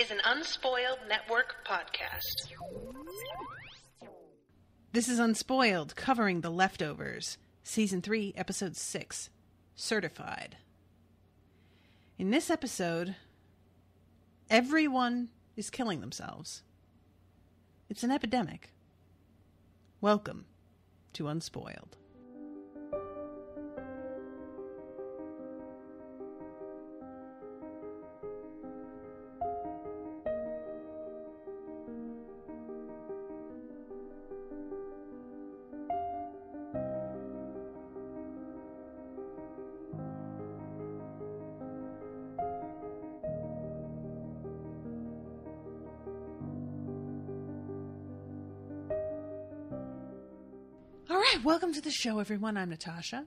is an Unspoiled Network podcast. This is Unspoiled, covering The Leftovers, Season 3, Episode 6, Certified. In this episode, everyone is killing themselves. It's an epidemic. Welcome to Unspoiled. All right, welcome to the show, everyone. I'm Natasha.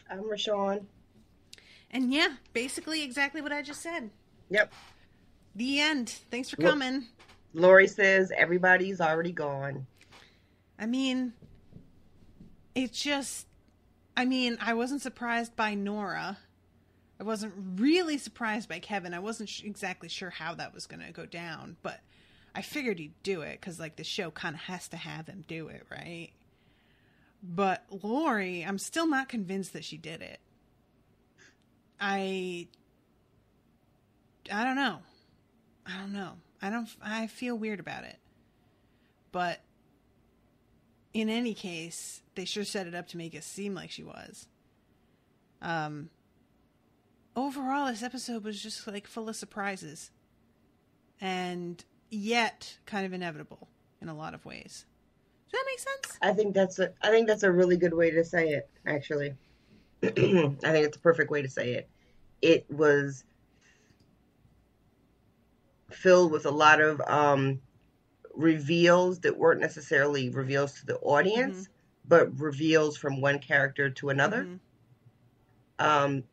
I'm Rashawn. And yeah, basically exactly what I just said. Yep. The end. Thanks for coming. Lori says everybody's already gone. I mean, I wasn't surprised by Nora. I wasn't really surprised by Kevin. I wasn't exactly sure how that was going to go down, but I figured he'd do it because, like, the show kind of has to have him do it, right? But Lori, I'm still not convinced that she did it. I don't know. I feel weird about it. But in any case, they sure set it up to make it seem like she was. Overall, this episode was just like full of surprises. And yet kind of inevitable in a lot of ways. Does that make sense? I think that's a really good way to say it, actually. I think it's a perfect way to say it. It was filled with a lot of reveals that weren't necessarily reveals to the audience, but reveals from one character to another.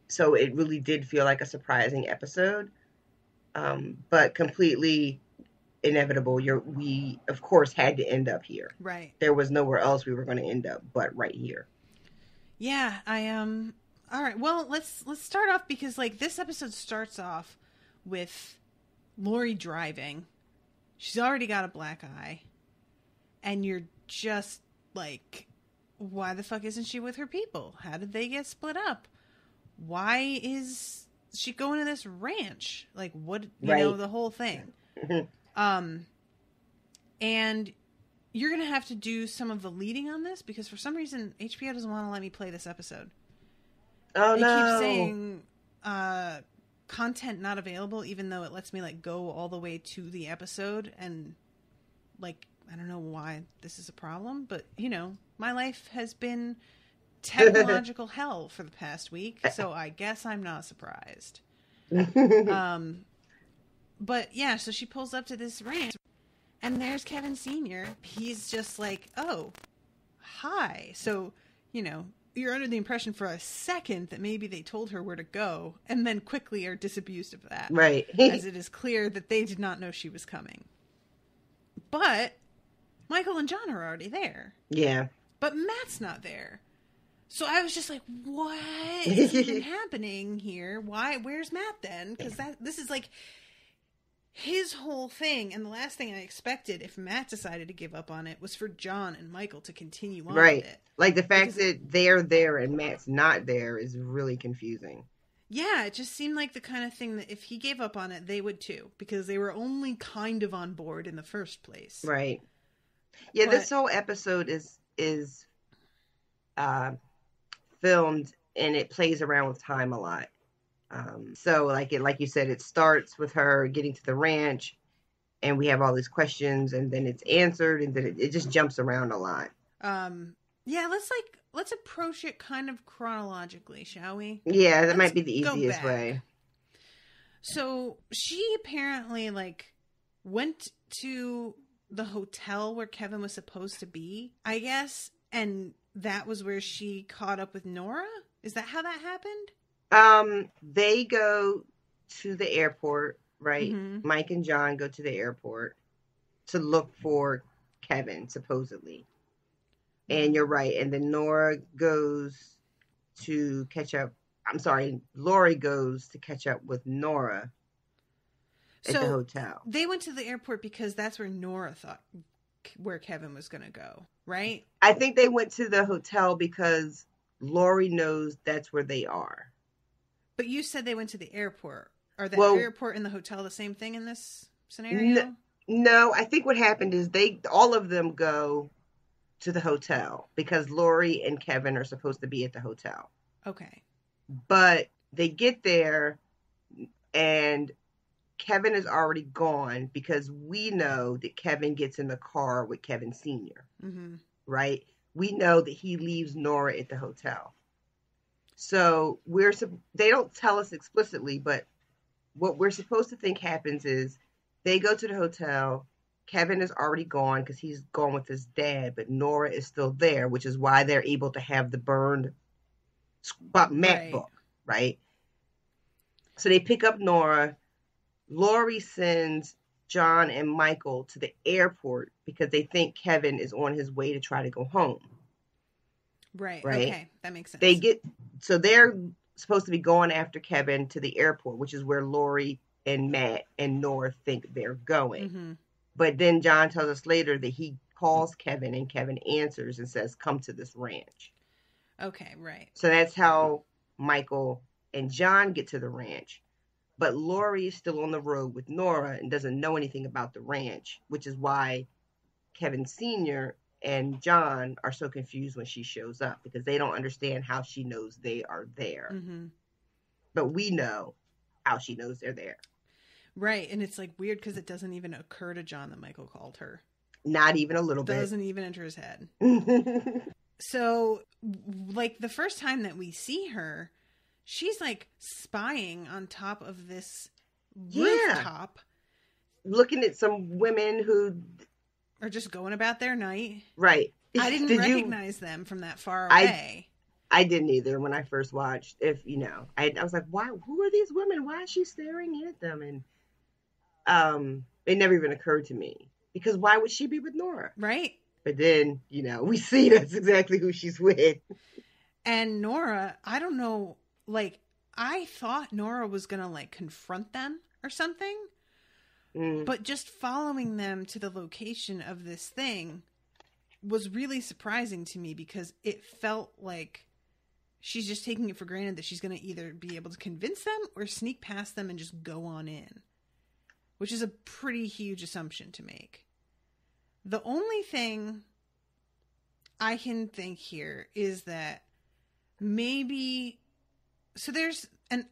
So it really did feel like a surprising episode, but completely inevitable. We of course had to end up here. Right. There was nowhere else we were going to end up but right here. Yeah, all right. Well, let's start off because like this episode starts off with Lori driving. She's already got a black eye. And you're just like, why the fuck isn't she with her people? How did they get split up? Why is she going to this ranch? Like what, you know, the whole thing. And you're going to have to do some of the leading on this because for some reason HBO doesn't want to let me play this episode. Oh, they no. keep saying content not available, even though it lets me like go all the way to the episode. And like, I don't know why this is a problem, but you know, my life has been technological hell for the past week. So I guess I'm not surprised. But yeah, so she pulls up to this ranch and there's Kevin Sr. He's just like, oh, hi. So, you know, you're under the impression for a second that maybe they told her where to go and then quickly are disabused of that. Right. As it is clear that they did not know she was coming. But Michael and John are already there. Yeah. But Matt's not there. So I was just like, what is even happening here? Where's Matt then? Because this is like his whole thing, and the last thing I expected if Matt decided to give up on it was for John and Michael to continue on with it. Like the fact that they're there and Matt's not there is really confusing. Yeah, it just seemed like the kind of thing that if he gave up on it, they would too, because they were only kind of on board in the first place. Right. Yeah, this whole episode is filmed and it plays around with time a lot. So like you said, it starts with her getting to the ranch and we have all these questions and then it's answered and then it just jumps around a lot. Yeah, let's approach it kind of chronologically, shall we? Yeah, that might be the easiest way. So she apparently like went to the hotel where Kevin was supposed to be, I guess, and that was where she caught up with Nora? Is that how that happened? They go to the airport, right? Mm-hmm. Mike and John go to the airport to look for Kevin, supposedly. And you're right. And then Nora goes to catch up. I'm sorry, Lori goes to catch up with Nora. at the hotel. They went to the airport because that's where Nora thought where Kevin was going to go, right? I think they went to the hotel because Lori knows that's where they are. But you said they went to the airport. Are the airport and the hotel the same thing in this scenario? No, I think what happened is all of them go to the hotel because Lori and Kevin are supposed to be at the hotel. Okay. But they get there and Kevin is already gone because we know that Kevin gets in the car with Kevin Sr. Mm-hmm. Right? We know that he leaves Nora at the hotel. So they don't tell us explicitly, but what we're supposed to think happens is they go to the hotel. Kevin is already gone because he's gone with his dad, but Nora is still there, which is why they're able to have the burned MacBook, right? So they pick up Nora. Lori sends John and Michael to the airport because they think Kevin is on his way to try to go home. Right. Okay. That makes sense. They're supposed to be going after Kevin to the airport, which is where Lori and Matt and Nora think they're going. Mm-hmm. But then John tells us later that he calls Kevin and Kevin answers and says, come to this ranch. Okay, right. So that's how Michael and John get to the ranch. But Lori is still on the road with Nora and doesn't know anything about the ranch, which is why Kevin Sr. and John are so confused when she shows up because they don't understand how she knows they are there. Mm-hmm. But we know how she knows they're there. Right. And it's like weird because it doesn't even occur to John that Michael called her. Not even a little bit. Doesn't even enter his head. So, like, the first time that we see her, she's, like, spying on top of this rooftop. Looking at some women who are just going about their night. Right. I didn't recognize them from that far away. I didn't either when I first watched. I was like, why? Who are these women? Why is she staring at them? And it never even occurred to me. Because why would she be with Nora? Right. But then, we see that's exactly who she's with. And Nora, I don't know, like, I thought Nora was going to, like, confront them or something. Mm. But just following them to the location of this thing was really surprising to me because it felt like she's just taking it for granted that she's going to either be able to convince them or sneak past them and just go on in. Which is a pretty huge assumption to make. The only thing I can think here is that maybe... So there's... And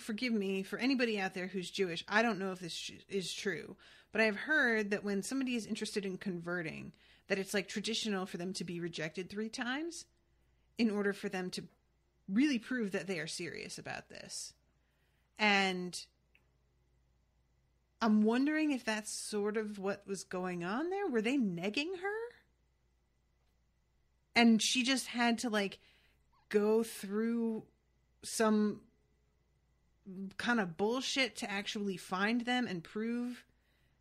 forgive me, for anybody out there who's Jewish, I don't know if this is true, but I've heard that when somebody is interested in converting, that it's like traditional for them to be rejected 3 times in order for them to really prove that they are serious about this. And I'm wondering if that's sort of what was going on there. Were they negging her? And she just had to, like, go through some kind of bullshit to actually find them and prove,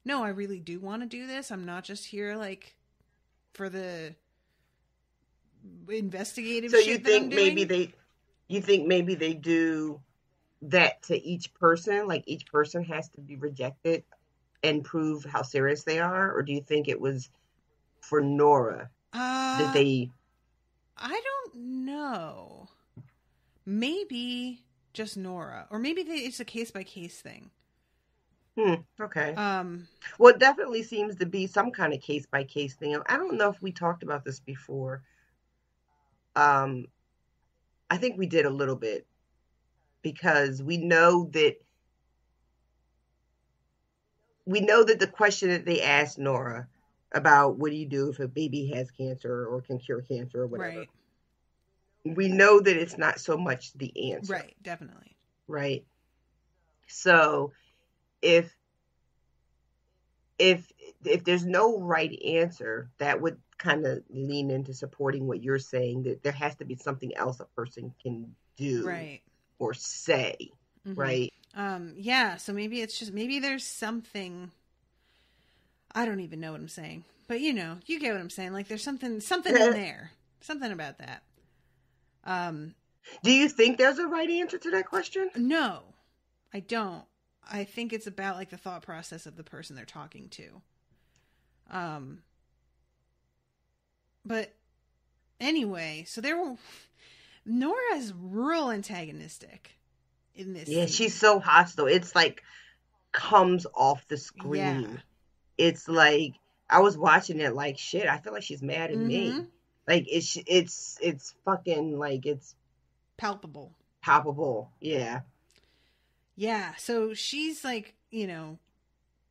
no, I really do want to do this. I'm not just here, like, for the investigative shit. So you think maybe they do that to each person? Like, each person has to be rejected and prove how serious they are? Or do you think it was for Nora that they... I don't know. Maybe just Nora. Or maybe it's a case-by-case thing. Okay. Well, it definitely seems to be some kind of case-by-case thing. I don't know if we talked about this before. I think we did a little bit. Because we know that the question that they asked Nora about what do you do if a baby has cancer or can cure cancer or whatever. Right. We know that it's not so much the answer. Right, definitely. Right. So if there's no right answer, that would kind of lean into supporting what you're saying, that there has to be something else a person can do. Right. Or say, right? Yeah, so maybe there's something, I don't even know what I'm saying, but you get what I'm saying. Like there's something in there, something about that. Do you think there's a right answer to that question? No, I don't. I think it's about like the thought process of the person they're talking to. But anyway, so Nora's real antagonistic in this Yeah, scene. she's so hostile. It's like comes off the screen. Yeah. It's like I was watching it like shit. I feel like she's mad at me. Like it's fucking like it's palpable. Yeah. Yeah. So she's like,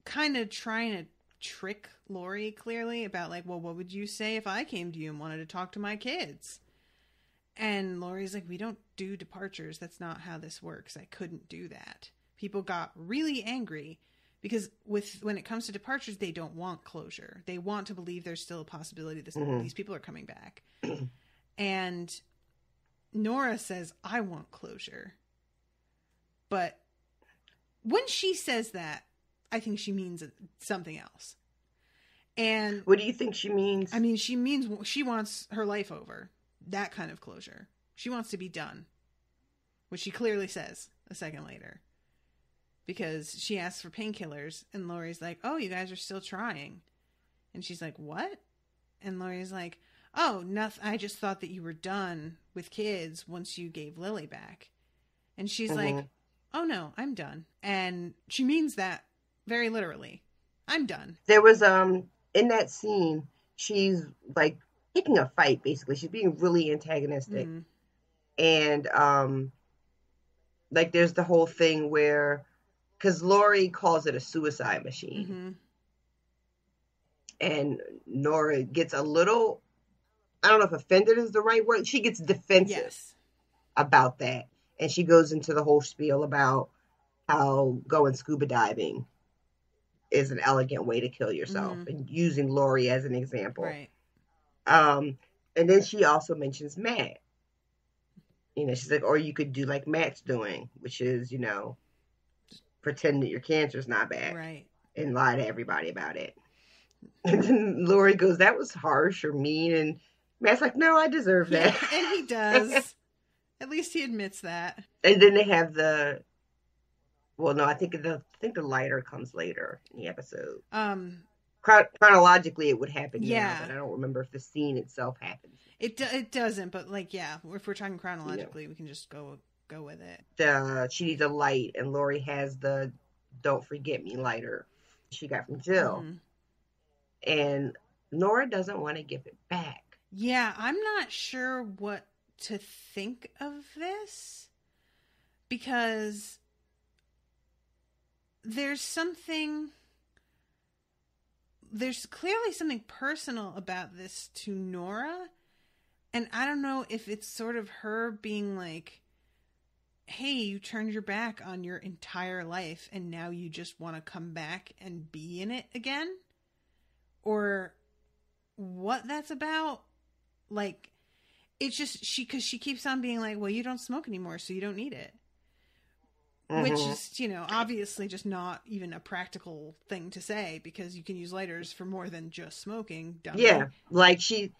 kind of trying to trick Lori clearly about like, well, what would you say if I came to you and wanted to talk to my kids? And Lori's like, we don't do departures. That's not how this works. I couldn't do that. People got really angry because when it comes to departures, they don't want closure. They want to believe there's still a possibility these people are coming back. And Nora says, I want closure. But when she says that, I think she means something else. And what do you think she means? I mean, she means she wants her life over. That kind of closure. She wants to be done. Which she clearly says a second later. Because she asks for painkillers and Lori's like, oh, you guys are still trying. And she's like, what? And Lori's like, oh, nothing. I just thought that you were done with kids once you gave Lily back. And she's like, oh no, I'm done. And she means that very literally. I'm done. There was, in that scene, she's like picking a fight, basically. She's being really antagonistic. And, like there's the whole thing where, because Lori calls it a suicide machine. And Nora gets a little, I don't know if offended is the right word. She gets defensive about that. And she goes into the whole spiel about how going scuba diving is an elegant way to kill yourself, and using Lori as an example. Right. And then she also mentions Matt. She's like, or you could do like Matt's doing, which is, just pretend that your cancer's not bad. Right. And lie to everybody about it. And then Lori goes, that was harsh or mean. And Matt's like, no, I deserve that. Yeah, and he does. At least he admits that. And then they have I think the lighter comes later in the episode. Chronologically, it would happen now, but I don't remember if the scene itself happens. It doesn't, but like, yeah, if we're talking chronologically, we can just go with it. She needs a light, and Lori has the "Don't Forget Me" lighter she got from Jill, and Nora doesn't want to give it back. Yeah, I'm not sure what to think of this, because there's clearly something personal about this to Nora, and I don't know if it's sort of her being like, hey, you turned your back on your entire life and now you just want to come back and be in it again, or what that's about. Like, it's just because she keeps on being like, well, you don't smoke anymore, so you don't need it. Which is, obviously just not even a practical thing to say, because you can use lighters for more than just smoking. Dummy. Yeah, like she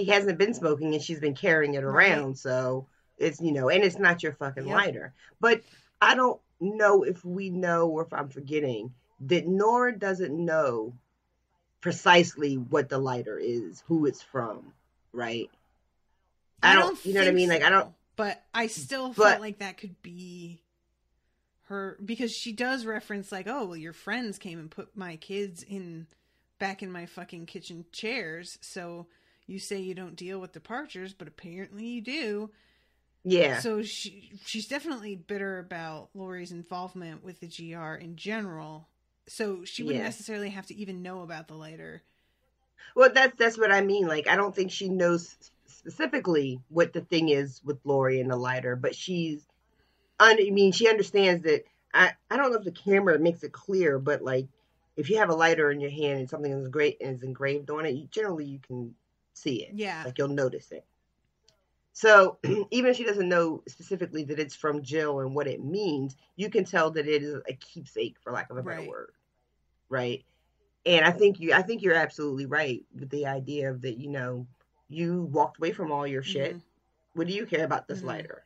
hasn't been smoking and she's been carrying it around, right. So it's, and it's not your fucking lighter. But I don't know if we know, or if I'm forgetting, that Nora doesn't know precisely what the lighter is, who it's from, right? I don't you know what I mean? Like, I don't. But I still felt like that could be her, because she does reference like, oh, well, your friends came and put my kids back in my fucking kitchen chairs, so you say you don't deal with departures, but apparently you do. Yeah. So she's definitely bitter about Lori's involvement with the GR in general, so she wouldn't necessarily have to even know about the lighter. Well, that's what I mean. Like, I don't think she knows specifically what the thing is with Lori and the lighter, but she understands that. I don't know if the camera makes it clear, but like, if you have a lighter in your hand and something is engraved on it, you can see it. Yeah. Like, you'll notice it. So even if she doesn't know specifically that it's from Jill and what it means, you can tell that it is a keepsake, for lack of a better word. Right. And I think you're absolutely right with the idea of that, you walked away from all your shit. What do you care about this lighter?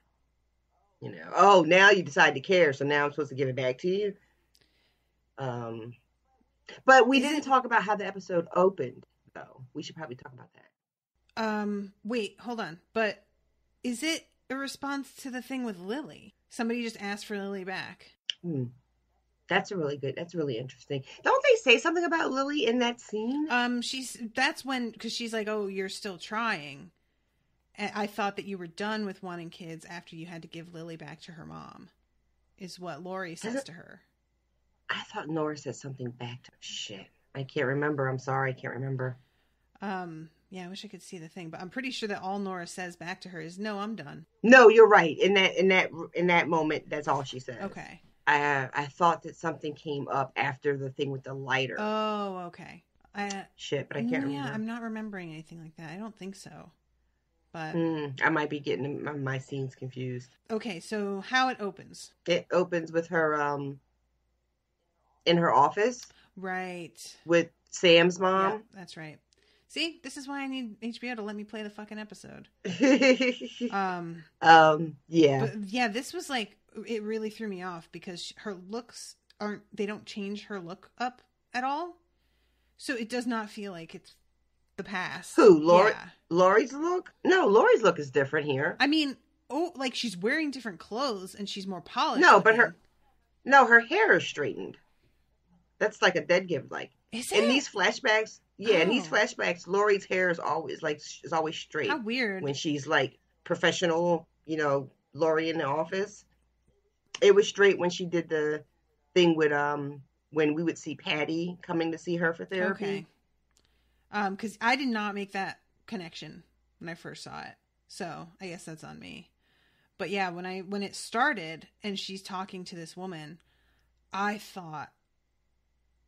Oh, now you decide to care, so now I'm supposed to give it back to you? Um, but we Is didn't it- talk about how the episode opened, though. We should probably talk about that. Wait, hold on. But is it a response to the thing with Lily? Somebody just asked for Lily back. That's really interesting. Don't they say something about Lily in that scene? That's when, because she's like, oh, you're still trying. And I thought that you were done with wanting kids after you had to give Lily back to her mom, is what Lori says to her. I thought Nora said something back to her. Shit. I can't remember. I'm sorry. I can't remember. Yeah, I wish I could see the thing, but I'm pretty sure that all Nora says back to her is, no, I'm done. No, you're right. In that moment, that's all she says. Okay. I thought that something came up after the thing with the lighter. Oh, okay. Shit, but I can't remember. Yeah, I'm not remembering anything like that. I don't think so. But I might be getting my scenes confused. Okay, so how it opens? It opens with her in her office. Right. With Sam's mom. Yeah, that's right. See, this is why I need HBO to let me play the fucking episode. Yeah. But yeah, this was like, it really threw me off because her looks they don't change her look up at all. So it does not feel like it's the past. Who? Lori? Yeah. Lori's look? No, Lori's look is different here. I mean, like she's wearing different clothes and she's more polished. No, but her hair is straightened. That's like a dead gift. Like, is it? In these flashbacks, in these flashbacks, Lori's hair is always straight. How weird. When she's like professional, Lori in the office. It was straight when she did the thing with when we would see Patty coming to see her for therapy. Okay. Because I did not make that connection when I first saw it, so I guess that's on me. But yeah, when it started and she's talking to this woman, I thought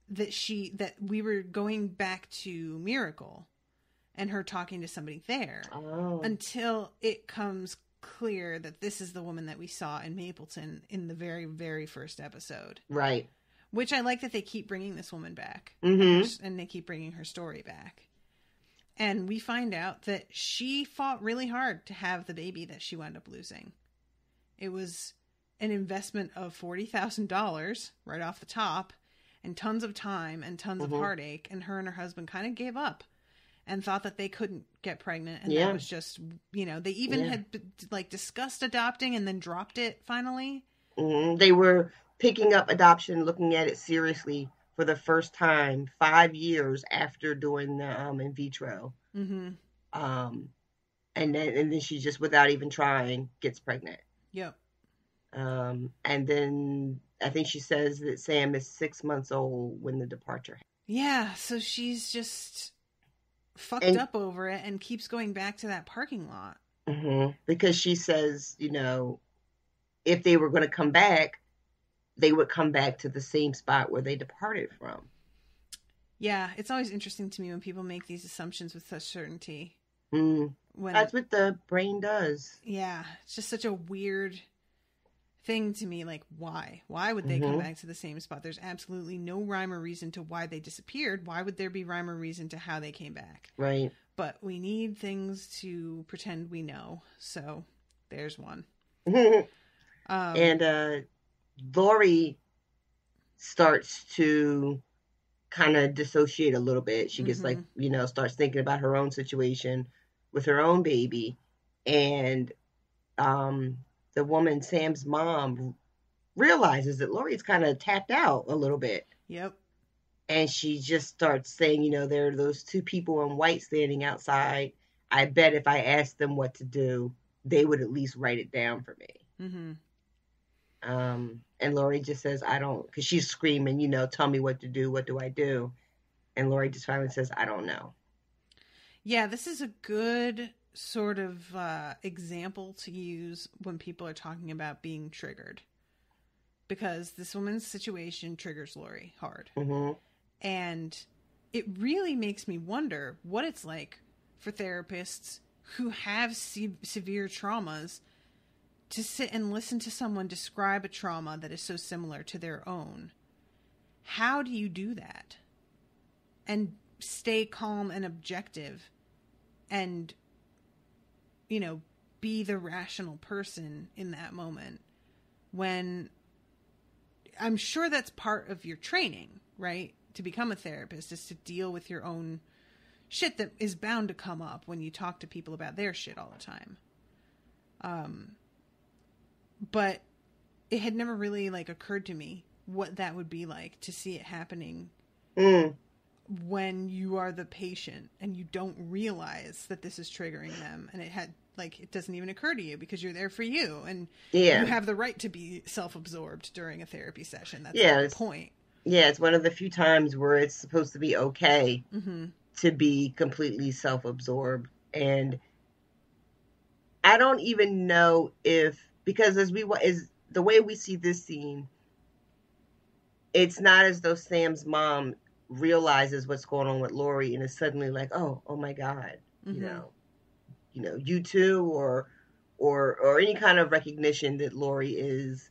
that we were going back to Miracle and her talking to somebody there. Oh. Until it comes clear that this is the woman that we saw in Mapleton in the very, very first episode. Right. Which I like that they keep bringing this woman back. Mm-hmm. And they keep bringing her story back. And we find out that she fought really hard to have the baby that she wound up losing. It was an investment of $40,000 right off the top, and tons of time and tons of heartache. And her husband kind of gave up and thought that they couldn't get pregnant. And that was just, they even had discussed adopting and then dropped it finally. Mm-hmm. They were picking up adoption, looking at it seriously for the first time 5 years after doing the in vitro. Mm-hmm. And then she just, without even trying, gets pregnant. Yep. And then I think she says that Sam is 6 months old when the departure. Yeah, so she's just fucked up over it and keeps going back to that parking lot. Mm-hmm. Because she says, if they were going to come back, they would come back to the same spot where they departed from. Yeah, it's always interesting to me when people make these assumptions with such certainty. That's what the brain does. Yeah, it's just such a weird thing to me. Like, why? Why would they come back to the same spot? There's absolutely no rhyme or reason to why they disappeared. Why would there be rhyme or reason to how they came back? Right. But we need things to pretend we know. So there's one. And Lori starts to kind of dissociate a little bit. She gets starts thinking about her own situation with her own baby. And the woman, Sam's mom, realizes that Lori's kind of tapped out a little bit. Yep. And she just starts saying, there are those two people in white standing outside. I bet if I asked them what to do, they would at least write it down for me. Mm-hmm. And Lori just says, I don't, because she's screaming, tell me what to do. What do I do? And Lori just finally says, I don't know. Yeah, this is a good sort of example to use when people are talking about being triggered. Because this woman's situation triggers Lori hard. Mm-hmm. And it really makes me wonder what it's like for therapists who have severe traumas to sit and listen to someone describe a trauma that is so similar to their own. How do you do that? And stay calm and objective and, be the rational person in that moment when I'm sure that's part of your training, right? To become a therapist is to deal with your own shit that is bound to come up when you talk to people about their shit all the time. But it had never really like occurred to me what that would be like to see it happening when you are the patient and you don't realize that this is triggering them, and it doesn't even occur to you because you're there for you, and you have the right to be self-absorbed during a therapy session. That's the point. Yeah, it's one of the few times where it's supposed to be okay to be completely self-absorbed. And I don't even know because the way we see this scene, it's not as though Sam's mom realizes what's going on with Lori and is suddenly like, oh my God, you too, or any kind of recognition that Lori is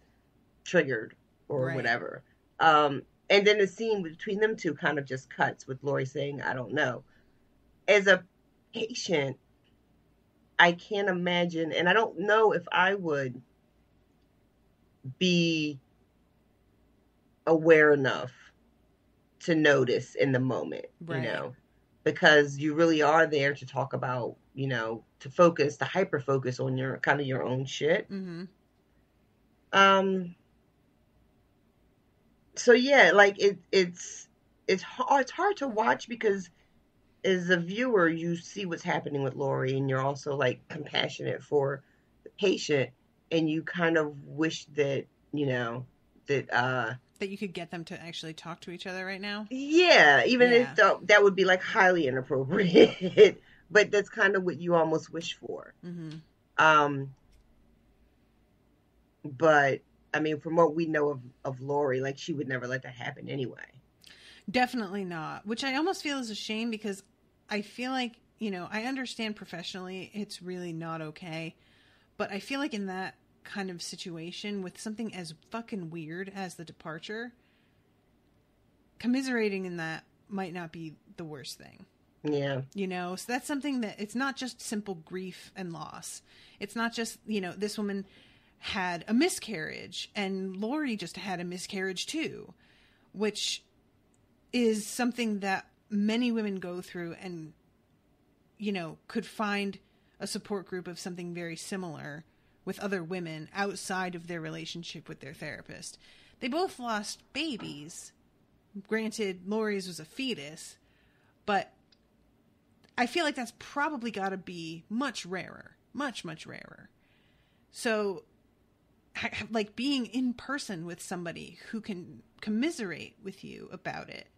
triggered or whatever. And then the scene between them two kind of just cuts with Lori saying, I don't know. As a patient, I can't imagine, and I don't know if I would be aware enough to notice in the moment, because you really are there to talk about, to hyper focus on your kind of your own shit. So yeah, like it's hard to watch because as a viewer, you see what's happening with Lori, and you're also like compassionate for the patient, and you kind of wish that that you could get them to actually talk to each other right now. Yeah, even if that would be like highly inappropriate, but that's kind of what you almost wish for. But I mean, from what we know of Lori, like she would never let that happen anyway. Definitely not. Which I almost feel is a shame because I feel like, I understand professionally it's really not okay. But I feel like in that kind of situation with something as fucking weird as the departure, commiserating in that might not be the worst thing. Yeah. So that's something that it's not just simple grief and loss. It's not just, this woman had a miscarriage and Lori just had a miscarriage too, which is something that many women go through and, could find a support group of something very similar with other women outside of their relationship with their therapist. They both lost babies. Granted, Lori's was a fetus, but I feel like that's probably got to be much rarer. Much, much rarer. So, like being in person with somebody who can commiserate with you about it,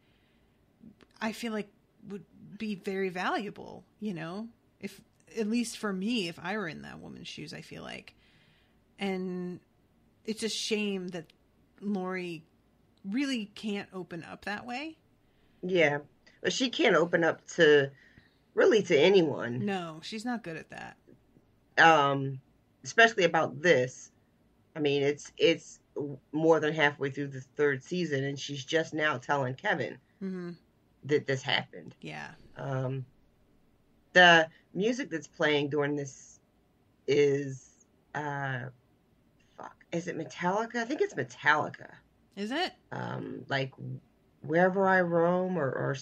I feel like would be very valuable, if, at least for me, if I were in that woman's shoes, I feel like. And it's a shame that Lori really can't open up that way. Yeah. But she can't open up to anyone. No, she's not good at that. Especially about this. I mean, it's more than halfway through the third season, and she's just now telling Kevin that this happened. Yeah. The music that's playing during this is is it Metallica? I think it's Metallica. Is it? Like Wherever I Roam or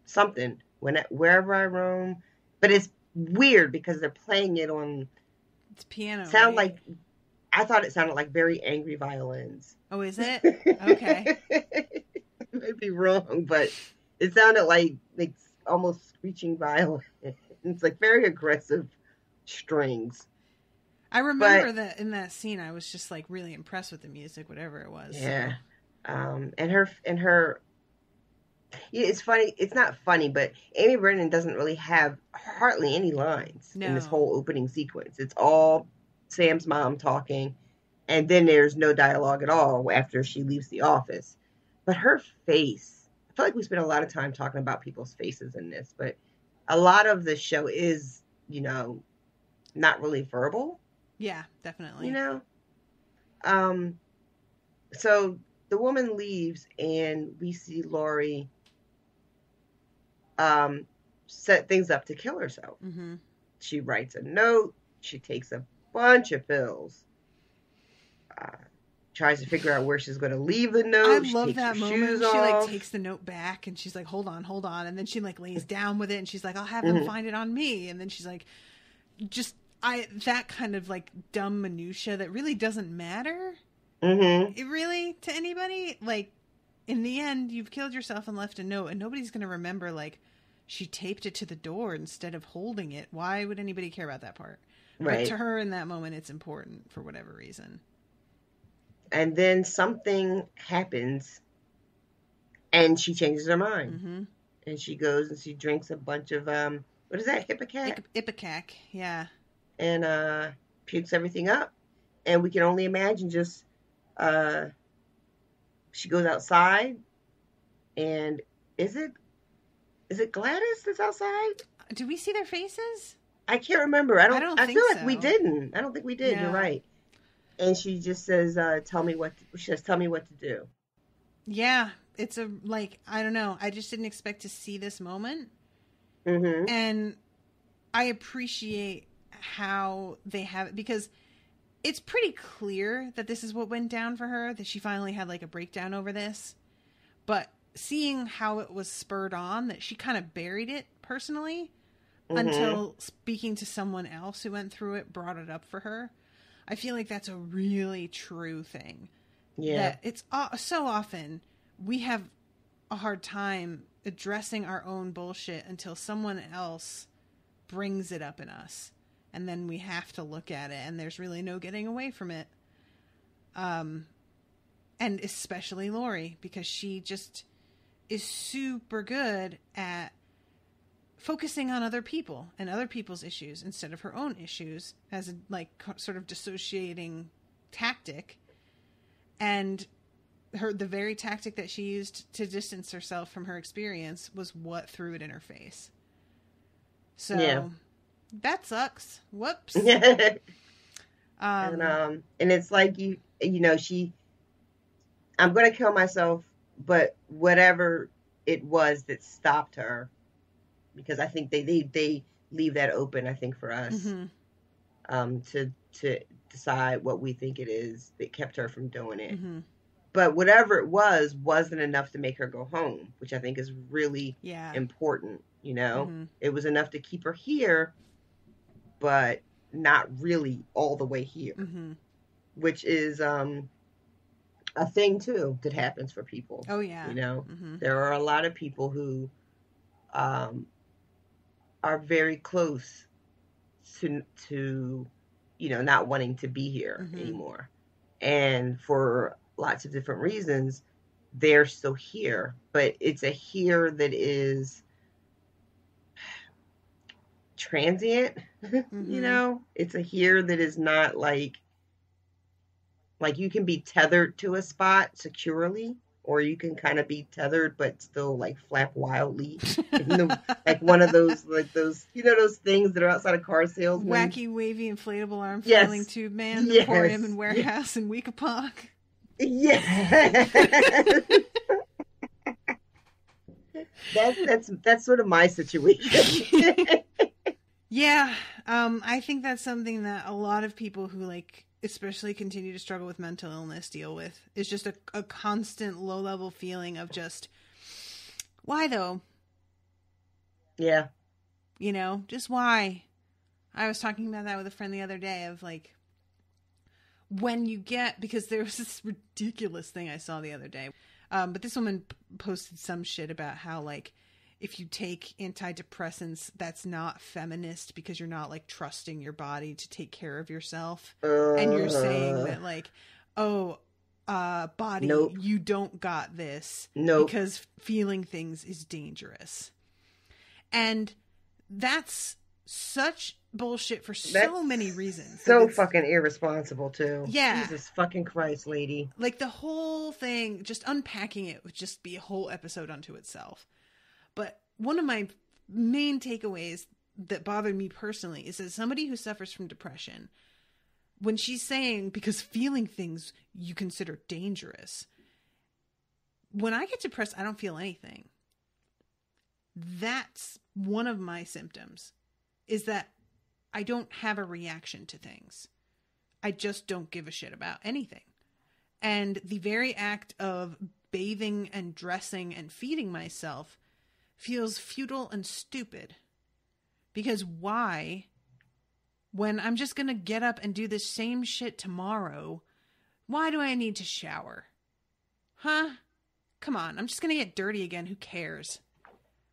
something. Wherever I Roam, but it's weird because they're playing it on. It's piano. I thought it sounded like very angry violins. Oh, is it? Okay. I might be wrong, but it sounded like almost screeching violins. It's like very aggressive strings. I remember that in that scene, I was just like really impressed with the music, whatever it was. Yeah. So. And her. Yeah, it's funny. It's not funny, but Amy Brennan doesn't really have hardly any lines in this whole opening sequence. It's all Sam's mom talking, and then there's no dialogue at all after she leaves the office. But her face, I feel like we spent a lot of time talking about people's faces in this, but a lot of the show is, not really verbal. Yeah, definitely. So the woman leaves and we see Lori set things up to kill herself. She writes a note. She takes a bunch of pills. tries to figure out where she's going to leave the I note. She love takes that her moment. shoes She off. like takes the note back and she's like, hold on. And then she like lays down with it and she's like, I'll have Mm-hmm. them find it on me. And then she's like, that kind of like dumb minutia that really doesn't matter. Mm-hmm. It really to anybody. Like in the end, you've killed yourself and left a note and nobody's going to remember like she taped it to the door instead of holding it. Why would anybody care about that part? Right. But to her in that moment, it's important for whatever reason. And then something happens and she changes her mind. Mm-hmm. And she goes and she drinks a bunch of, what is that, Hippocac? Ipecac, yeah. And pukes everything up. And we can only imagine just, she goes outside and is it Gladys that's outside? Do we see their faces? I can't remember. I don't think feel like so. we didn't. I don't think we did. No. You're right. And she just says, tell me what to do. Yeah, it's I don't know. I just didn't expect to see this moment. Mm-hmm. And I appreciate how they have it because it's pretty clear that this is what went down for her, that she finally had like a breakdown over this. But seeing how it was spurred on, that she kind of buried it personally until speaking to someone else who went through it brought it up for her. I feel like that's a really true thing. Yeah. That it's so often we have a hard time addressing our own bullshit until someone else brings it up in us. And then we have to look at it and there's really no getting away from it. And especially Lori, because she just is super good at focusing on other people and other people's issues instead of her own issues as a sort of dissociating tactic. And the very tactic that she used to distance herself from her experience was what threw it in her face. So that sucks. Whoops. And it's like I'm going to kill myself, but whatever it was that stopped her, because I think they leave that open, I think, for us to decide what we think it is that kept her from doing it. Mm-hmm. But whatever it wasn't enough to make her go home, which I think is really important. It was enough to keep her here, but not really all the way here, which is a thing too that happens for people. Oh yeah. There are a lot of people who are very close to not wanting to be here anymore, and for lots of different reasons they're still here, but it's a here that is transient. It's a here that is not like you can be tethered to a spot securely, or you can kind of be tethered but still like flap wildly like one of those those things that are outside of car sales, wacky wavy inflatable arm flailing tube man, the Emporium and Warehouse in Weekapaug. That's sort of my situation. Yeah, I think that's something that a lot of people who especially continue to struggle with mental illness deal with, is just a constant low level feeling of just, why though? Yeah. Just why? I was talking about that with a friend the other day of when you get, because there was this ridiculous thing I saw the other day. But this woman posted some shit about how if you take antidepressants, that's not feminist because you're not trusting your body to take care of yourself. And you're saying that body, nope. You don't got this because feeling things is dangerous. And that's such bullshit for so many reasons. So fucking irresponsible too. Yeah. Jesus fucking Christ, lady. The whole thing, just unpacking it would just be a whole episode unto itself. But one of my main takeaways that bothered me personally is that somebody who suffers from depression, when she's saying, because feeling things you consider dangerous, when I get depressed, I don't feel anything. That's one of my symptoms, is that I don't have a reaction to things. I just don't give a shit about anything. And the very act of bathing and dressing and feeding myself feels futile and stupid. Because why, when I'm just going to get up and do the same shit tomorrow, why do I need to shower? Huh? Come on, I'm just going to get dirty again. Who cares?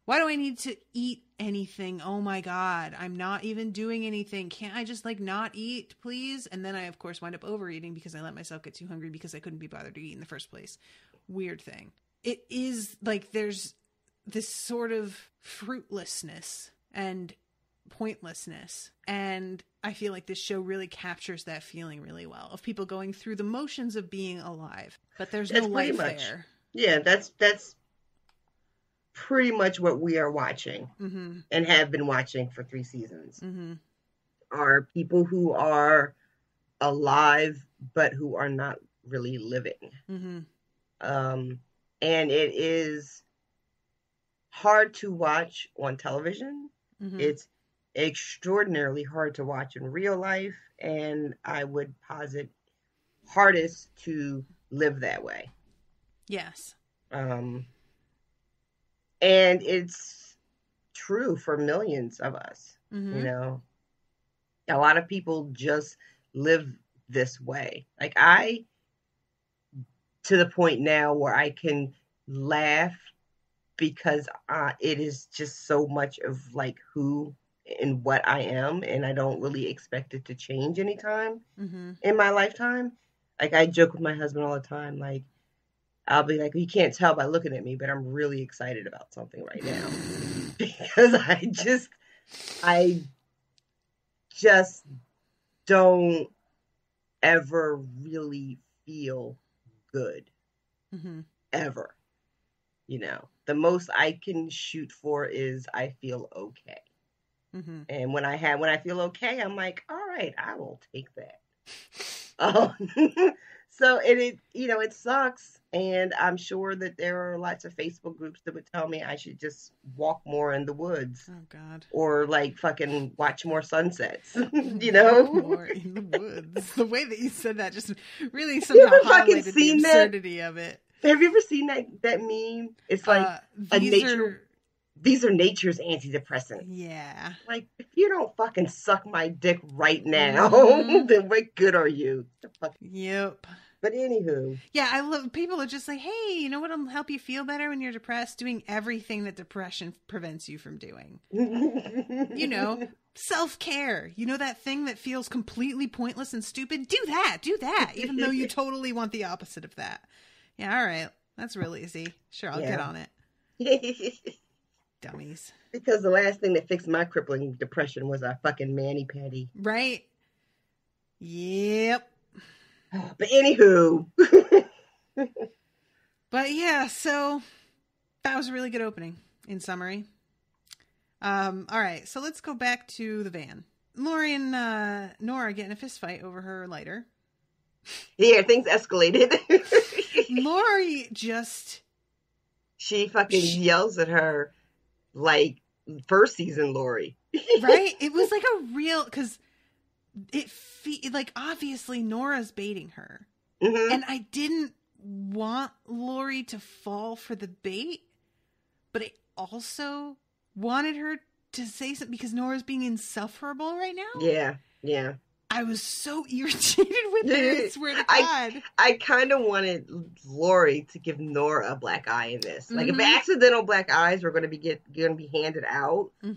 Why do I need to eat anything? Oh my God, I'm not even doing anything. Can't I just like not eat, please? And then I, of course, wind up overeating because I let myself get too hungry because I couldn't be bothered to eat in the first place. Weird thing. It is like there's this sort of fruitlessness and pointlessness. And I feel like this show really captures that feeling really well of people going through the motions of being alive, but there's no life there. Yeah, that's pretty much what we are watching and have been watching for 3 seasons. Are people who are alive but who are not really living. And it is hard to watch on television. It's extraordinarily hard to watch in real life, and I would posit hardest to live that way. Yes. And it's true for millions of us. You know, a lot of people just live this way. Like to the point now where I can laugh because it is just so much of like who and what I am, and I don't really expect it to change anytime in my lifetime. Like I joke with my husband all the time, like I'll be like, you can't tell by looking at me, but I'm really excited about something right now because I just don't ever really feel good ever. You know, the most I can shoot for is I feel okay. And when I feel okay, I'm like, all right, I will take that. So it you know, it sucks. And I'm sure that there are lots of Facebook groups that would tell me I should just walk more in the woods. Oh God. Or like fucking watch more sunsets. You know? Walk more in the woods. The way that you said that just really somehow highlighted the absurdity of it. Have you ever seen that meme? It's like these are nature's antidepressants. Yeah. Like, if you don't fucking suck my dick right now, then what good are you? Yep. But anywho. Yeah, I love people are just like, hey, you know what'll help you feel better when you're depressed? Doing everything that depression prevents you from doing. You know, self-care. You know that thing that feels completely pointless and stupid? Do that, even though you totally want the opposite of that. Yeah, all right. That's real easy. Sure, I'll get on it. Dummies. Because the last thing that fixed my crippling depression was a fucking mani-pedi. Right. Yep. But anywho. But yeah, so that was a really good opening in summary. All right, so let's go back to the van. Lori and Nora get in a fist fight over her lighter. Yeah, things escalated. Lori just... She fucking yells at her like first season Lori. Right? It was like a real... Because like obviously Nora's baiting her. And I didn't want Lori to fall for the bait, but I also wanted her to say something because Nora's being insufferable right now. Yeah. I was so irritated with it, I swear to God. I kind of wanted Lori to give Nora a black eye in this. Like, if accidental black eyes were going to be handed out, I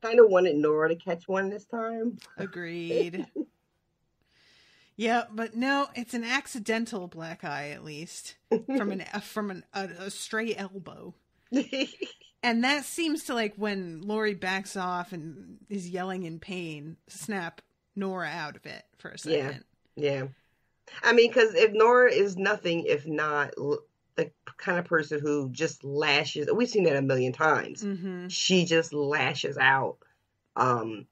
kind of wanted Nora to catch one this time. Agreed. Yeah, but no, it's an accidental black eye, at least, from a stray elbow. And that seems to, like, when Lori backs off and is yelling in pain, snap Nora out of it for a second. Yeah. I mean, because if Nora is nothing if not the kind of person who just lashes, we've seen that a million times. She just lashes out. And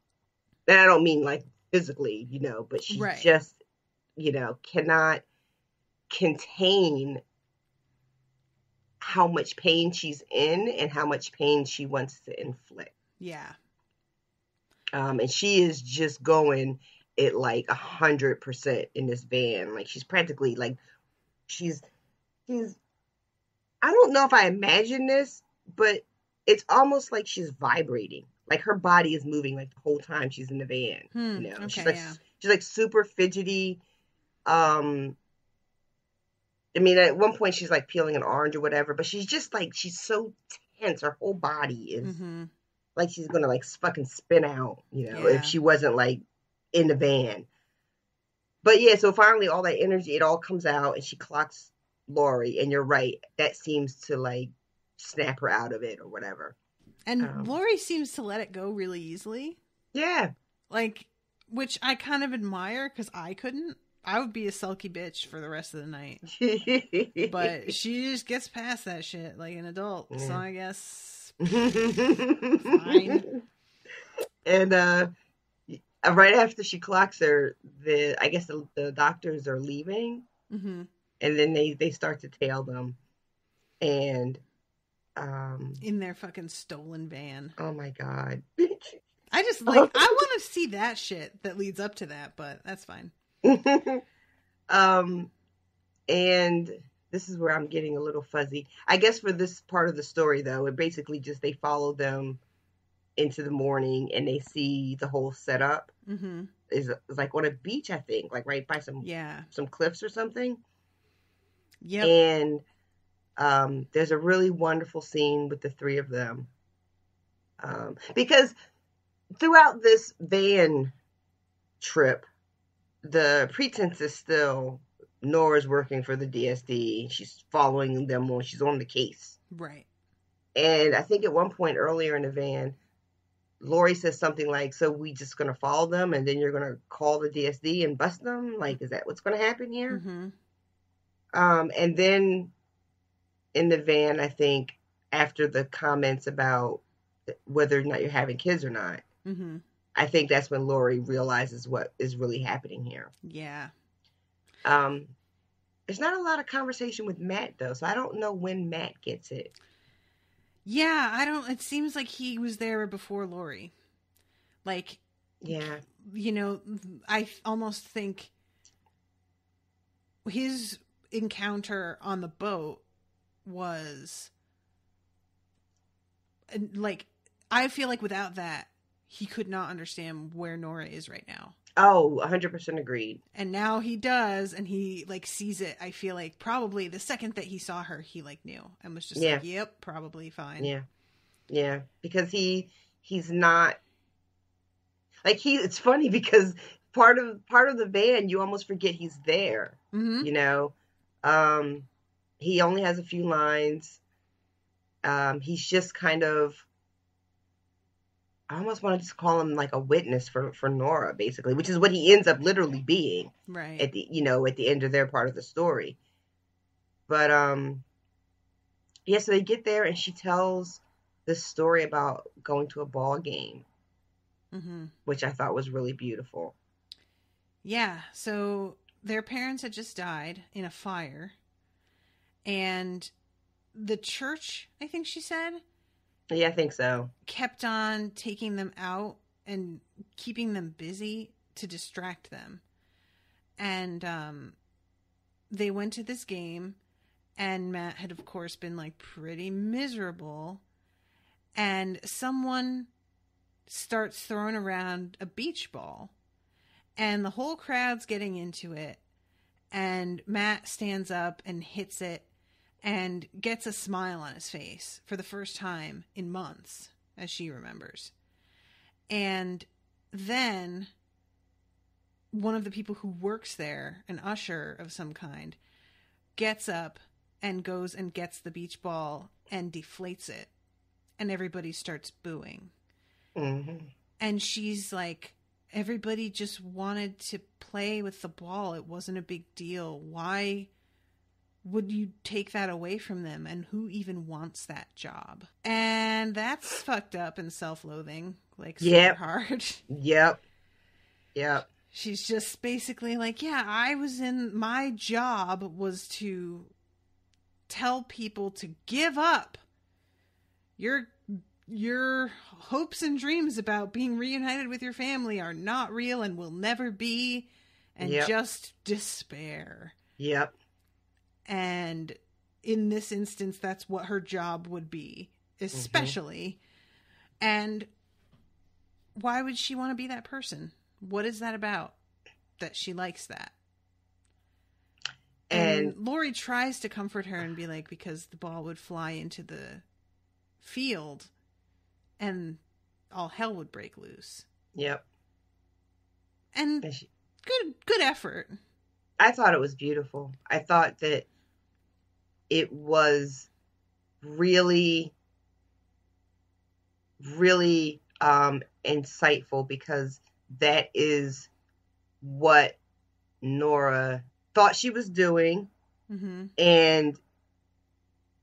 I don't mean like physically, you know, but she just, you know, cannot contain how much pain she's in and how much pain she wants to inflict. Yeah. And she is just going at like 100% in this van. Like she's practically like she's I don't know if I imagine this, but it's almost like she's vibrating. Like her body is moving like the whole time she's in the van. You know, Okay, she's like super fidgety. I mean, at one point she's like peeling an orange or whatever, but she's just like she's so tense. Her whole body is like she's gonna like fucking spin out. You know, if she wasn't like in the van. But yeah, so finally all that energy, it all comes out, and she clocks Lori, and you're right, that seems to like snap her out of it or whatever. And Lori seems to let it go really easily. Yeah. Like, which I kind of admire, because I couldn't. I would be a sulky bitch for the rest of the night. But she just gets past that shit like an adult. Yeah. So I guess fine. And right after she clocks her, I guess the doctors are leaving. And then they start to tail them. And in their fucking stolen van. Oh my God. I just like I want to see that shit that leads up to that, but that's fine. And this is where I'm getting a little fuzzy. I guess for this part of the story though, it basically just they follow them into the morning and they see the whole setup. Is like on a beach, I think, like right by some cliffs or something. Yeah. And there's a really wonderful scene with the three of them. Because throughout this van trip, the pretense is still Nora's working for the DSD. She's following them when she's on the case. Right. And I think at one point earlier in the van, Lori says something like, so we just going to follow them and then you're going to call the DSD and bust them? Like, is that what's going to happen here? And then in the van, I think, after the comments about whether or not you're having kids or not, I think that's when Lori realizes what is really happening here. Yeah. There's not a lot of conversation with Matt, though, so I don't know when Matt gets it. Yeah, it seems like he was there before Lori. Like, yeah. You know, I almost think his encounter on the boat was like, I feel like without that, he could not understand where Nora is right now. Oh, 100% agreed. And now he does, and he like sees it. I feel like probably the second that he saw her, he like knew and was just like, "Yep, probably fine." Yeah, because he's not like It's funny because part of the van, you almost forget he's there. You know, he only has a few lines. He's just kind of. I almost wanted to call him like a witness for Nora, basically, which is what he ends up literally being, right? At the end of their part of the story. But so they get there and she tells this story about going to a ball game, which I thought was really beautiful. Yeah, so their parents had just died in a fire, and the church, I think she said. Yeah, I think so. Kept on taking them out and keeping them busy to distract them. And they went to this game, and Matt had, of course, been like pretty miserable. And someone starts throwing around a beach ball, and the whole crowd's getting into it. And Matt stands up and hits it. And gets a smile on his face for the first time in months, as she remembers. And then one of the people who works there, an usher of some kind, gets up and goes and gets the beach ball and deflates it. And everybody starts booing. And she's like, everybody just wanted to play with the ball. It wasn't a big deal. Why would you take that away from them? And who even wants that job? And that's fucked up and self-loathing, like super hard. Yep. She's just basically like, my job was to tell people to give up your hopes and dreams about being reunited with your family are not real and will never be, and just despair. Yep. And in this instance, that's what her job would be, especially. And why would she want to be that person? What is that about that she likes that? And Lori tries to comfort her and be like, because the ball would fly into the field and all hell would break loose. Yep. And good effort. I thought it was beautiful. I thought that it was really, really insightful, because that is what Nora thought she was doing and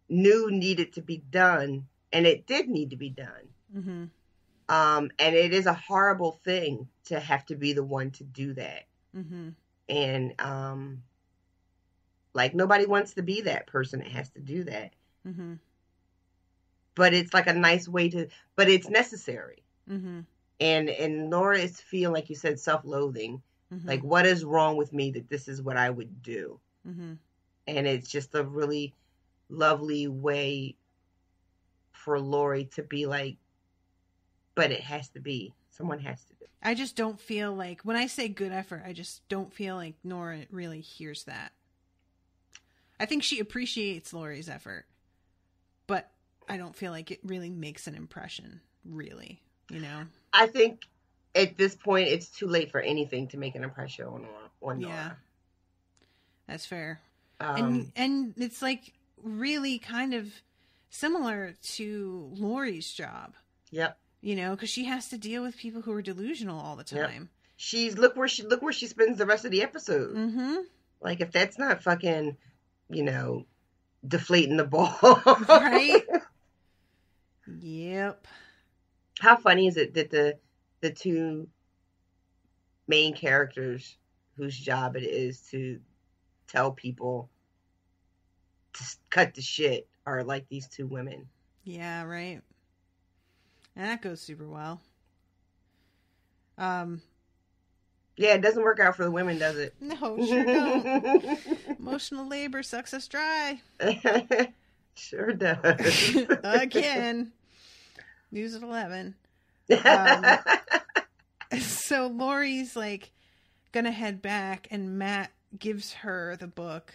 knew needed to be done, and it did need to be done. And it is a horrible thing to have to be the one to do that. And like, nobody wants to be that person that has to do that. But it's like a nice way to, but it's necessary. And Nora is feeling, like you said, self-loathing. Like, what is wrong with me that this is what I would do? And it's just a really lovely way for Lori to be like, but it has to be. Someone has to do it. I just don't feel like, when I say good effort, I just don't feel like Nora really hears that. I think she appreciates Lori's effort, but I don't feel like it really makes an impression, really, you know? I think at this point, it's too late for anything to make an impression on Nora. Yeah, that's fair. And it's like really kind of similar to Lori's job. Yep. You know, because she has to deal with people who are delusional all the time. She's look where she spends the rest of the episode. Like, if that's not fucking, you know, deflating the ball, right? Yep. How funny is it that the two main characters whose job it is to tell people to cut the shit are like these two women? Yeah, right. And that goes super well. Yeah, it doesn't work out for the women, does it? No, sure don't. Emotional labor sucks us dry. Sure does. Again. News at 11. So Lori's like gonna head back, and Matt gives her the book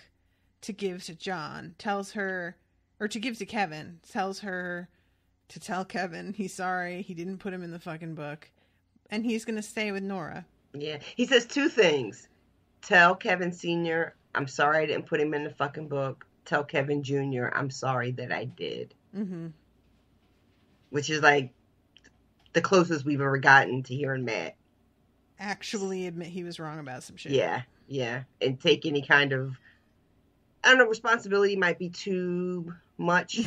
to give to John. Tells her, or to give to Kevin. Tells her to tell Kevin he's sorry he didn't put him in the fucking book, and he's gonna stay with Nora. Yeah, he says two things. Tell Kevin Sr. I'm sorry I didn't put him in the fucking book. Tell Kevin Jr. I'm sorry that I did. Which is like the closest we've ever gotten to hearing Matt actually admit he was wrong about some shit. Yeah. And take any kind of, I don't know, responsibility might be too much.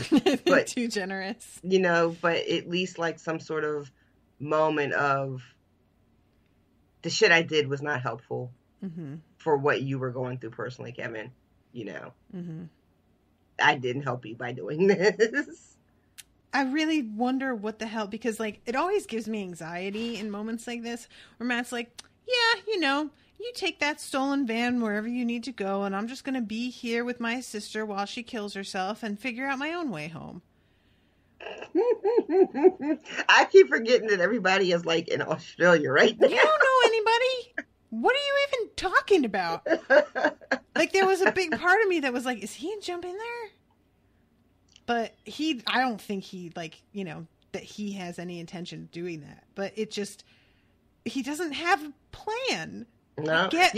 But too generous. You know, but at least like some sort of moment of, the shit I did was not helpful for what you were going through personally, Kevin. You know, I didn't help you by doing this. I really wonder what the hell, because like it always gives me anxiety in moments like this where Matt's like, yeah, you know, you take that stolen van wherever you need to go, and I'm just going to be here with my sister while she kills herself and figure out my own way home. I keep forgetting that everybody is like in Australia right now. You don't know anybody. What are you even talking about? Like, there was a big part of me that was like, is he jump in there? But I don't think he, like, you know, that he has any intention of doing that. But it just, he doesn't have a plan. No. I get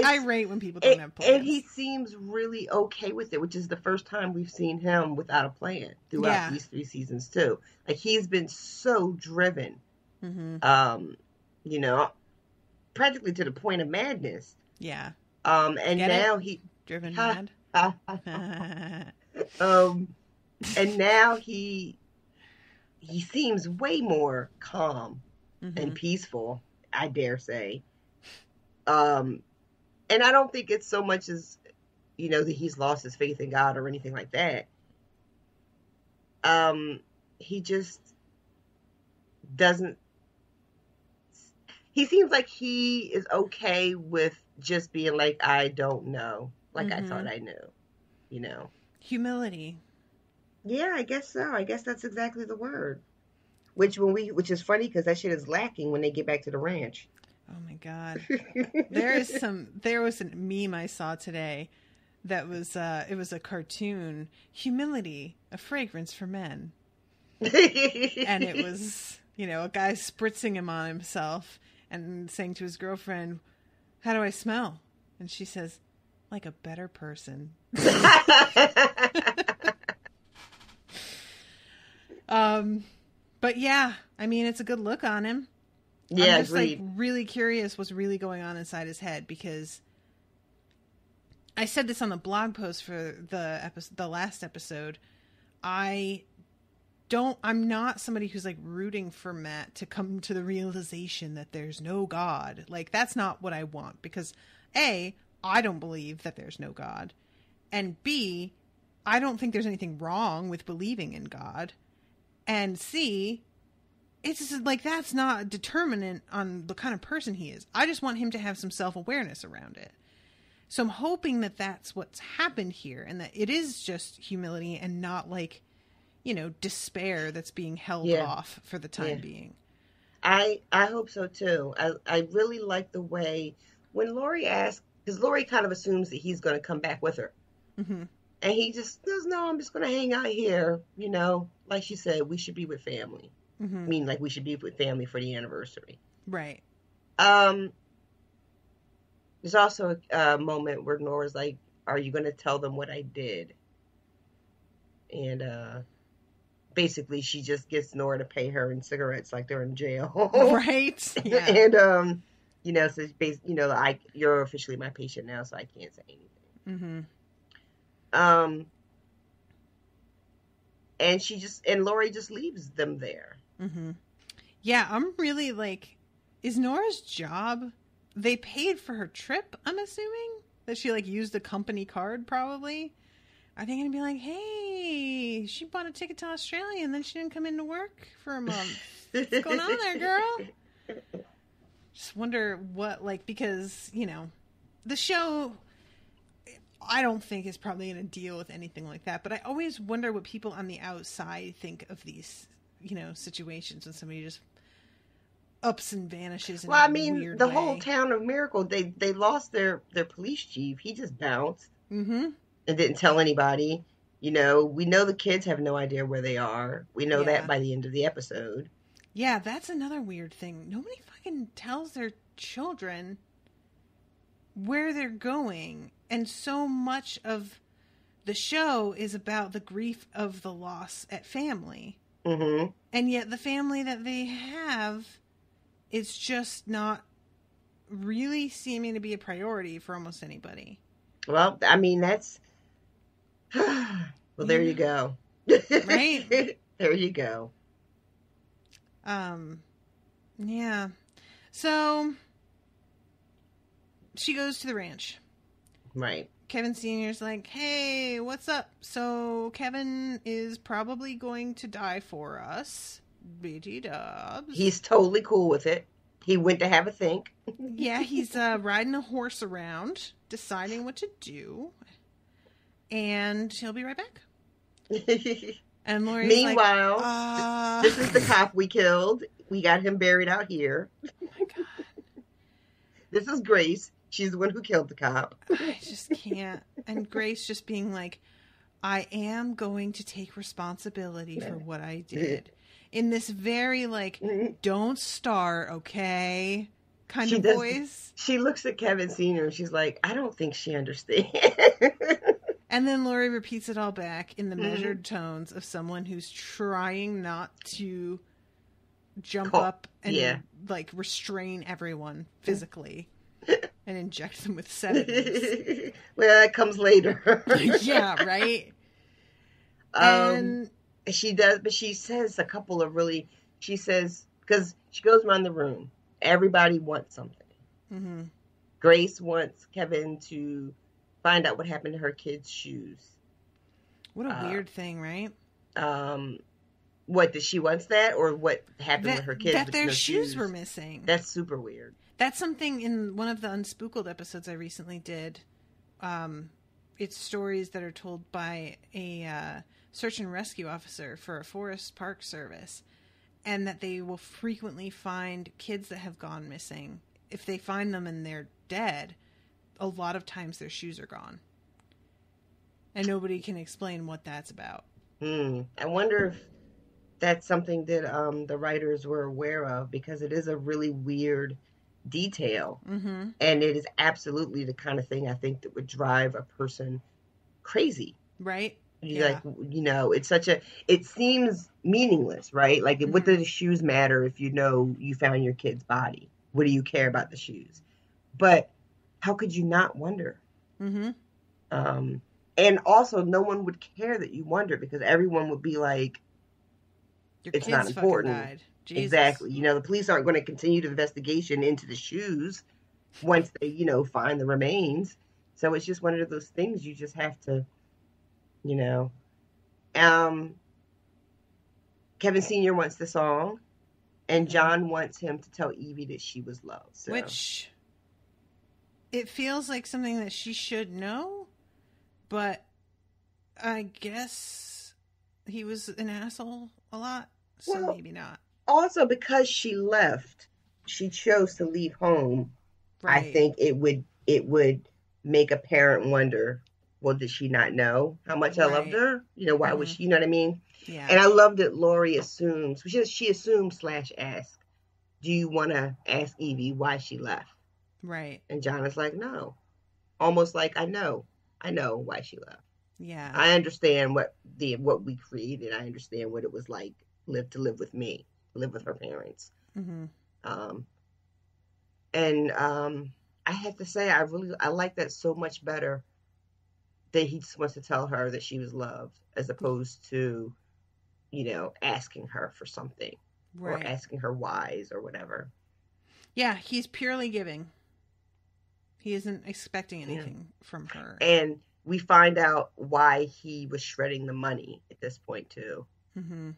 irate when people don't have plans. And he seems really okay with it, which is the first time we've seen him without a plan throughout these 3 seasons too. Like, he's been so driven, you know, practically to the point of madness. Yeah. And get now it? he driven mad. And now he seems way more calm and peaceful, I dare say. And I don't think it's so much as, you know, that he's lost his faith in God or anything like that. He just doesn't, he seems like he is okay with just being like, I don't know. Like, I thought I knew. you know. Humility. Yeah, I guess so. I guess that's exactly the word. Which is funny because that shit is lacking when they get back to the ranch. Oh my God. There was a meme I saw today that was, it was a cartoon, Humility, a fragrance for men. And it was, a guy spritzing him on himself and saying to his girlfriend, "How do I smell?" And she says, "Like a better person." But yeah, I mean, it's a good look on him. Yeah, I'm just agreed. like really curious what's really going on inside his head, because I said this on the blog post for the last episode. I'm not somebody who's like rooting for Matt to come to the realization that there's no God. Like, that's not what I want, because A, I don't believe that there's no God. And B, I don't think there's anything wrong with believing in God. And C, it's just like, that's not a determinant on the kind of person he is. I just want him to have some self-awareness around it. So I'm hoping that that's what's happened here, and that it is just humility and not like, despair that's being held off for the time being. I hope so too. I really like the way when Lori asked, because Lori kind of assumes that he's going to come back with her. Mm-hmm. And he just says, "No, I'm just going to hang out here." Like she said, we should be with family. Mm-hmm. I mean, like, we should be with family for the anniversary. Right. There's also a moment where Nora's like, "Are you going to tell them what I did?" And basically she just gets Nora to pay her in cigarettes like they're in jail. Right. Yeah. And so you're officially my patient now, so I can't say anything. Mm-hmm. And Lori just leaves them there. Mm-hmm. Yeah, I'm really like, is Nora's job, they paid for her trip, I'm assuming? That she like used a company card probably? Are they going to be like, "Hey, she bought a ticket to Australia and then she didn't come into work for a month. What's going on there, girl?" Just wonder what, like, because, the show, I don't think is probably going to deal with anything like that. But I always wonder what people on the outside think of these, situations when somebody just ups and vanishes in a weird the way. whole town of Miracle, they lost their police chief. He just bounced. Mm-hmm. And didn't tell anybody. We know the kids have no idea where they are. We know that by the end of the episode. Yeah, that's another weird thing. Nobody fucking tells their children where they're going. And so much of the show is about the grief of the loss at family. Mm-hmm. And yet the family that they have is just not really seeming to be a priority for almost anybody. Well, I mean, that's... well, there you go. Right? There you go. Yeah. So she goes to the ranch. Right. Kevin Sr.'s like, "Hey, what's up?" So Kevin is probably going to die for us. BT Dubs. He's totally cool with it. He went to have a think. Yeah, he's riding a horse around, deciding what to do. And he'll be right back. And Lori's meanwhile, like, this is the cop we killed. We got him buried out here. Oh my God. This is Grace. She's the one who killed the cop. I just can't. And Grace just being like, "I am going to take responsibility for what I did." In this very, like, "don't start, okay?" kind of voice. She looks at Kevin Sr. and she's like, "I don't think she understands." And then Lori repeats it all back in the measured tones of someone who's trying not to jump up and like restrain everyone physically and inject them with sedatives. Well, that comes later. Yeah, right. And she does, but she says a couple of really. She says, because she goes around the room, everybody wants something. Mm-hmm. Grace wants Kevin to find out what happened to her kids' shoes. What a weird thing, right? What, did she wants that, or what happened with her kids? That their shoes were missing. That's super weird. That's something in one of the Unspooked episodes I recently did. it's stories that are told by a search and rescue officer for a forest park service, and that they will frequently find kids that have gone missing. If they find them and they're dead, a lot of times their shoes are gone. And nobody can explain what that's about. I wonder if that's something that the writers were aware of, because it is a really weird detail. Mm-hmm. And it is absolutely the kind of thing I think that would drive a person crazy. Right? Like, it's it seems meaningless, right? Like, what do the shoes matter if you know you found your kid's body? What do you care about the shoes? But how could you not wonder? Mm-hmm. And also, no one would care that you wonder, because everyone would be like, your it's kids not important. Died. Jesus. Exactly. The police aren't going to continue the investigation into the shoes once they, find the remains. So it's just one of those things you just have to, Kevin Sr. wants the song, and John wants him to tell Evie that she was loved. So. Which, it feels like something that she should know, but I guess he was an asshole a lot, so maybe not. Also, because she left, she chose to leave home. Right. I think it would make a parent wonder, well, did she not know how much I loved her? Why was she, you know what I mean? Yeah. And I love that Lori assumes, she assumes / asks, do you want to ask Evie why she left? Right. And John is like, no. Almost like, I know why she left. Yeah. I understand what we created. I understand what it was like to live with me, live with her parents. Mm-hmm. I have to say, I like that so much better, that he just wants to tell her that she was loved, as opposed to, asking her for something, right, or asking her whys or whatever. Yeah, he's purely giving. He isn't expecting anything from her. And we find out why he was shredding the money at this point too. Mm-hmm.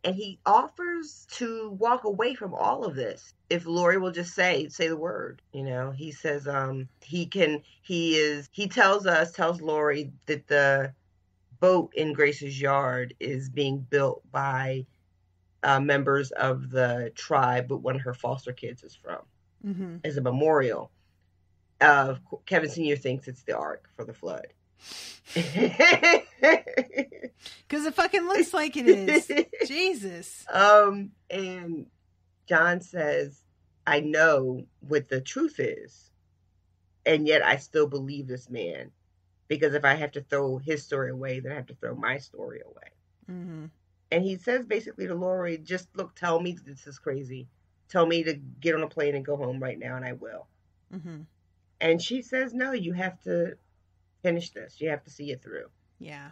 And he offers to walk away from all of this if Lori will just say the word. He says he tells Lori that the boat in Grace's yard is being built by members of the tribe, but one of her foster kids is from, as a memorial. Kevin Sr. thinks it's the Ark for the flood. Because it fucking looks like it is. Jesus. And John says, I know what the truth is, and yet I still believe this man, because if I have to throw his story away, then I have to throw my story away. Mm-hmm. And he says basically to Lori, just look, tell me this is crazy. Tell me to get on a plane and go home right now, and I will. Mm-hmm. And she says, no, you have to finish this. You have to see it through. Yeah.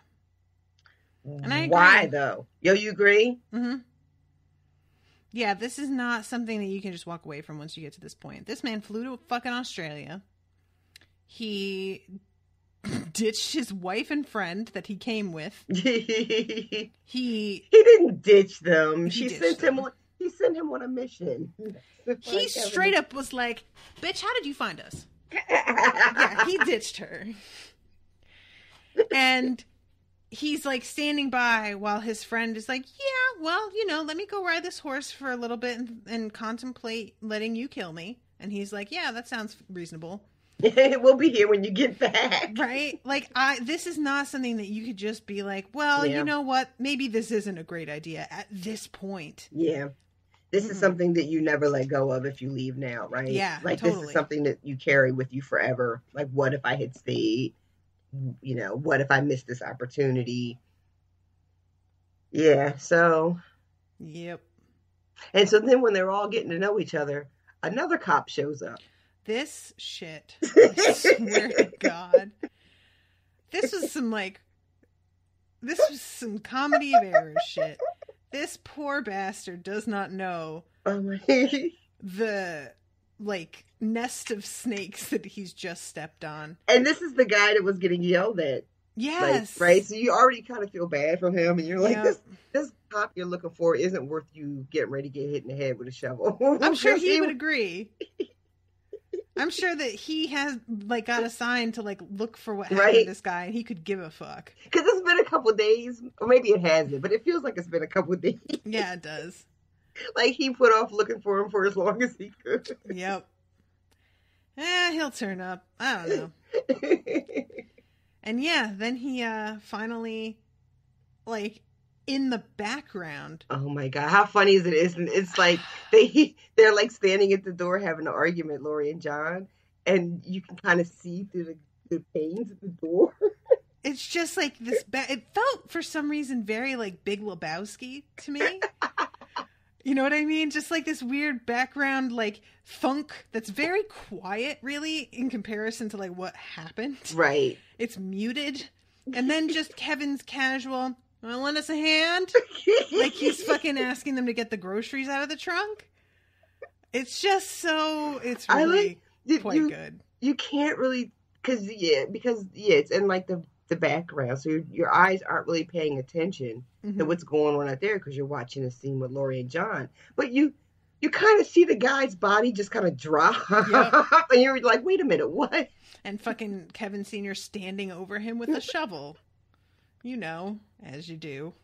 And I agree. Why, though? You agree? Mm-hmm. Yeah, this is not something that you can just walk away from once you get to this point. This man flew to fucking Australia. He ditched his wife and friend that he came with. He didn't ditch them. He sent him on a mission. He straight up was like, bitch, how did you find us? Yeah, he ditched her. And he's like standing by while his friend is like, yeah, well, let me go ride this horse for a little bit and contemplate letting you kill me. And he's like, yeah, that sounds reasonable. We'll be here when you get back. Right? Like, this is not something that you could just be like, well, you know what? Maybe this isn't a great idea at this point. Yeah. This is something that you never let go of if you leave now, right? Yeah, like totally. This is something that you carry with you forever. Like, what if I had stayed? What if I missed this opportunity? Yeah, so. Yep. And so then when they're all getting to know each other, another cop shows up. This shit, I swear to God. This was some comedy of errors shit. This poor bastard does not know the, nest of snakes that he's just stepped on. And this is the guy that was getting yelled at. Yes. Right? So you already kind of feel bad for him, and you're like, this cop you're looking for isn't worth you getting ready to get hit in the head with a shovel. I'm sure he would agree. I'm sure that he has like got assigned to like look for what happened Right. to this guy, and he could give a fuck. Because it's been a couple days, or maybe it hasn't, but it feels like it's been a couple days. Yeah, it does. Like he put off looking for him for as long as he could. Yep. He'll turn up. I don't know. And yeah, then he finally, like, in the background. Oh my God, how funny is it? It's like they're like standing at the door having an argument, Lori and John, and you can kind of see through the panes at the door. It's just like this. It felt for some reason very like Big Lebowski to me. You know what I mean? Just like this weird background, like funk that's very quiet, really, in comparison to like what happened. Right. It's muted, and then just Kevin's casual. Want to lend us a hand? Like he's fucking asking them to get the groceries out of the trunk. It's just so. It's really quite good. You can't really because it's in like the background, so your eyes aren't really paying attention to what's going on out there because you're watching a scene with Lori and John, but you kind of see the guy's body just kind of drop. Yep. And you're like, wait a minute, what? And fucking Kevin Sr. standing over him with a shovel, you know, as you do.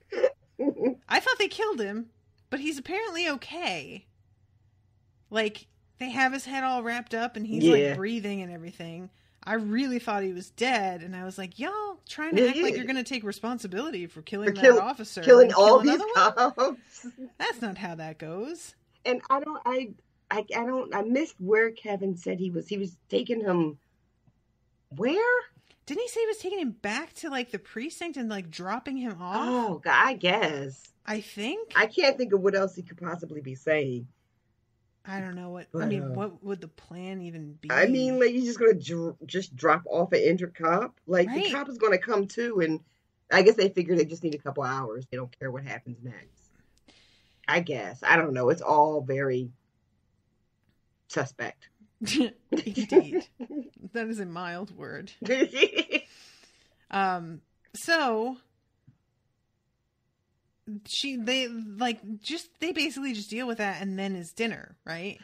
I thought they killed him, but he's apparently okay. Like, they have his head all wrapped up and he's like breathing and everything. I really thought he was dead, and I was like, y'all trying to act like you're going to take responsibility for killing that officer. Killing all these cops. That's not how that goes. And I missed where Kevin said he was taking him where? Didn't he say he was taking him back to, like, the precinct and, like, dropping him off? Oh, God, I guess. I think. I can't think of what else he could possibly be saying. I don't know what would the plan even be? I mean, like, you're just going to just drop off an injured cop? Like, right. The cop is going to come too, and I guess they figure they just need a couple hours. They don't care what happens next. I guess. I don't know. It's all very suspect. Indeed. That is a mild word. So they basically just deal with that, and then is dinner, right?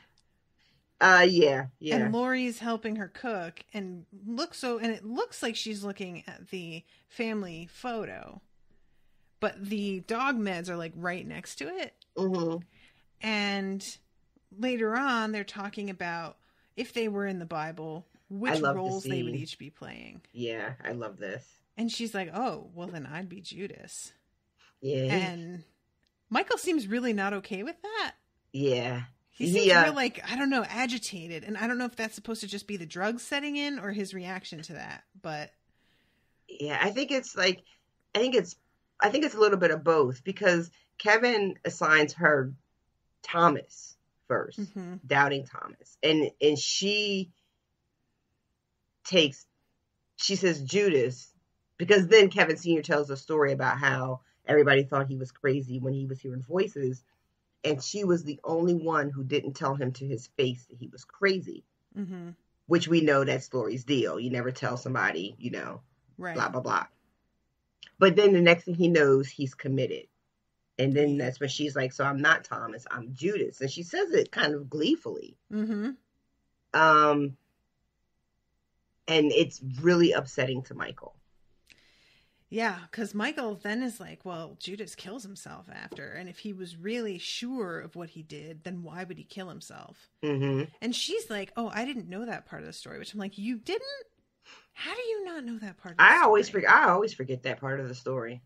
Yeah. And Lori's helping her cook, and it looks like she's looking at the family photo, but the dog meds are like right next to it. Mm-hmm. And later on, they're talking about if they were in the Bible, which roles they would each be playing. Yeah, I love this. And she's like, "Oh, well, then I'd be Judas." Yeah. And Michael seems really not okay with that. Yeah. He seems real, like, I don't know, agitated. And I don't know if that's supposed to just be the drugs setting in or his reaction to that. But yeah, I think it's a little bit of both, because Kevin assigns her Thomas first, doubting Thomas. And she says Judas, because then Kevin Sr. tells a story about how everybody thought he was crazy when he was hearing voices, and she was the only one who didn't tell him to his face that he was crazy, which we know that's Lori's deal. You never tell somebody, right. Blah, blah, blah. But then the next thing he knows, he's committed. And then that's when she's like, so I'm not Thomas, I'm Judas. And she says it kind of gleefully. Mm-hmm. And it's really upsetting to Michael. Yeah, because Michael then is like, well, Judas kills himself after. And if he was really sure of what he did, then why would he kill himself? Mm-hmm. And she's like, oh, I didn't know that part of the story. Which I'm like, you didn't? How do you not know that part of the story? I always forget that part of the story.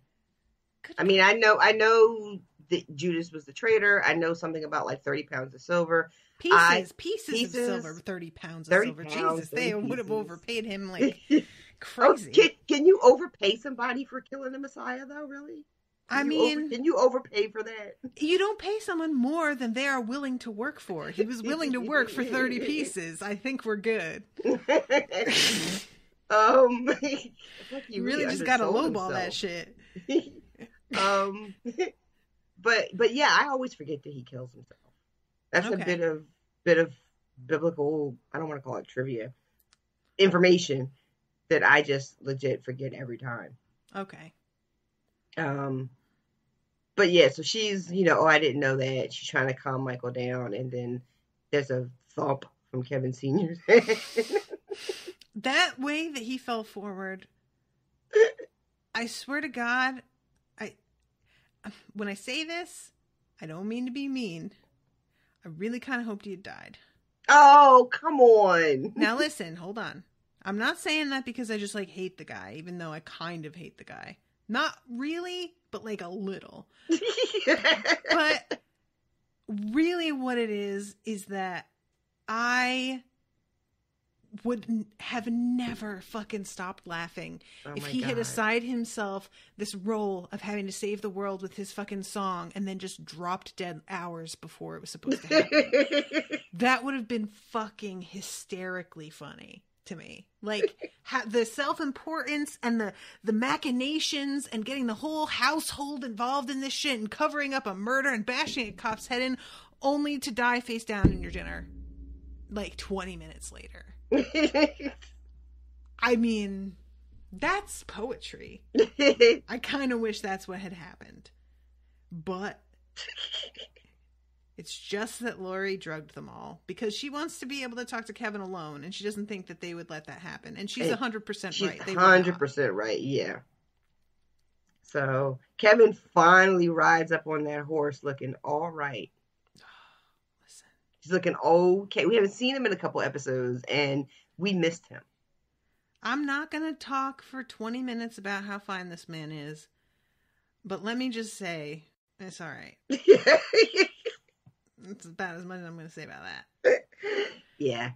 I mean, I know that Judas was the traitor. I know something about like 30 pounds of silver. Pieces of silver, 30 pounds of silver. Jesus, they would have overpaid him like crazy. Oh, can you overpay somebody for killing the Messiah, though, really? Can you overpay for that? You don't pay someone more than they are willing to work for. He was willing to work for 30 pieces. I think we're good. You really just got to lowball that shit. But yeah, I always forget that he kills himself. That's a bit of biblical, I don't want to call it trivia, information that I just legit forget every time. Okay. But yeah, so she's, I didn't know that. She's trying to calm Michael down, and then there's a thump from Kevin Sr.'s head. That way that he fell forward, I swear to God, when I say this, I don't mean to be mean. I really kind of hoped he had died. Oh, come on. Now listen, hold on. I'm not saying that because I just like hate the guy, even though I kind of hate the guy. Not really, but like a little. But really what it is that I would have never fucking stopped laughing if he had assigned himself this role of having to save the world with his fucking song and then just dropped dead hours before it was supposed to happen. That would have been fucking hysterically funny to me. Like the self-importance and the machinations and getting the whole household involved in this shit and covering up a murder and bashing a cop's head in only to die face down in your dinner like 20 minutes later. I mean, that's poetry. I kind of wish that's what had happened. But it's just that Lori drugged them all because she wants to be able to talk to Kevin alone, and she doesn't think that they would let that happen. And she's 100% right. She's 100% right, yeah. So Kevin finally rides up on that horse looking all right. Listen. He's looking okay. We haven't seen him in a couple episodes, and we missed him. I'm not going to talk for 20 minutes about how fine this man is, but let me just say, it's all right. That's about as much as I'm going to say about that. Yeah.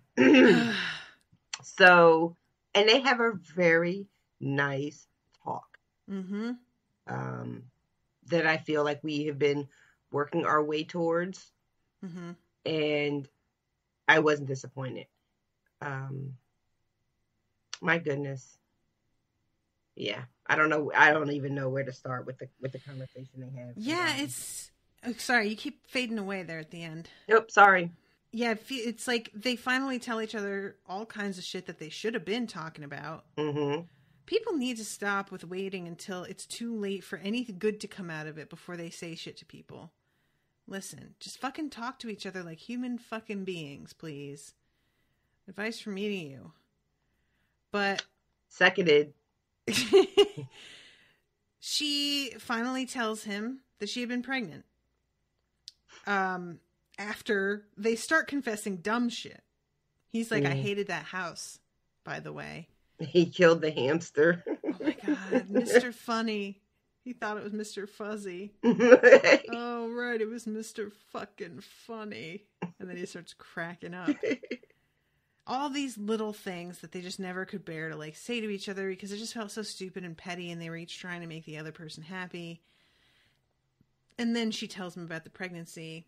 So, and they have a very nice talk. Mm-hmm. That I feel like we have been working our way towards. Mm-hmm. And I wasn't disappointed. My goodness. Yeah. I don't even know where to start with the conversation they have. Yeah, it's... Oh, sorry, you keep fading away there at the end. Nope, sorry. Yeah, it's like they finally tell each other all kinds of shit that they should have been talking about. Mm-hmm. People need to stop with waiting until it's too late for anything good to come out of it before they say shit to people. Listen, just fucking talk to each other like human fucking beings, please. Advice from me to you. But... Seconded. She finally tells him that she had been pregnant. After they start confessing dumb shit. He's like, I hated that house, by the way. He killed the hamster. Oh my God, Mr. Funny. He thought it was Mr. Fuzzy. Oh, right, it was Mr. fucking Funny. And then he starts cracking up. All these little things that they just never could bear to like say to each other because it just felt so stupid and petty and they were each trying to make the other person happy. And then she tells him about the pregnancy.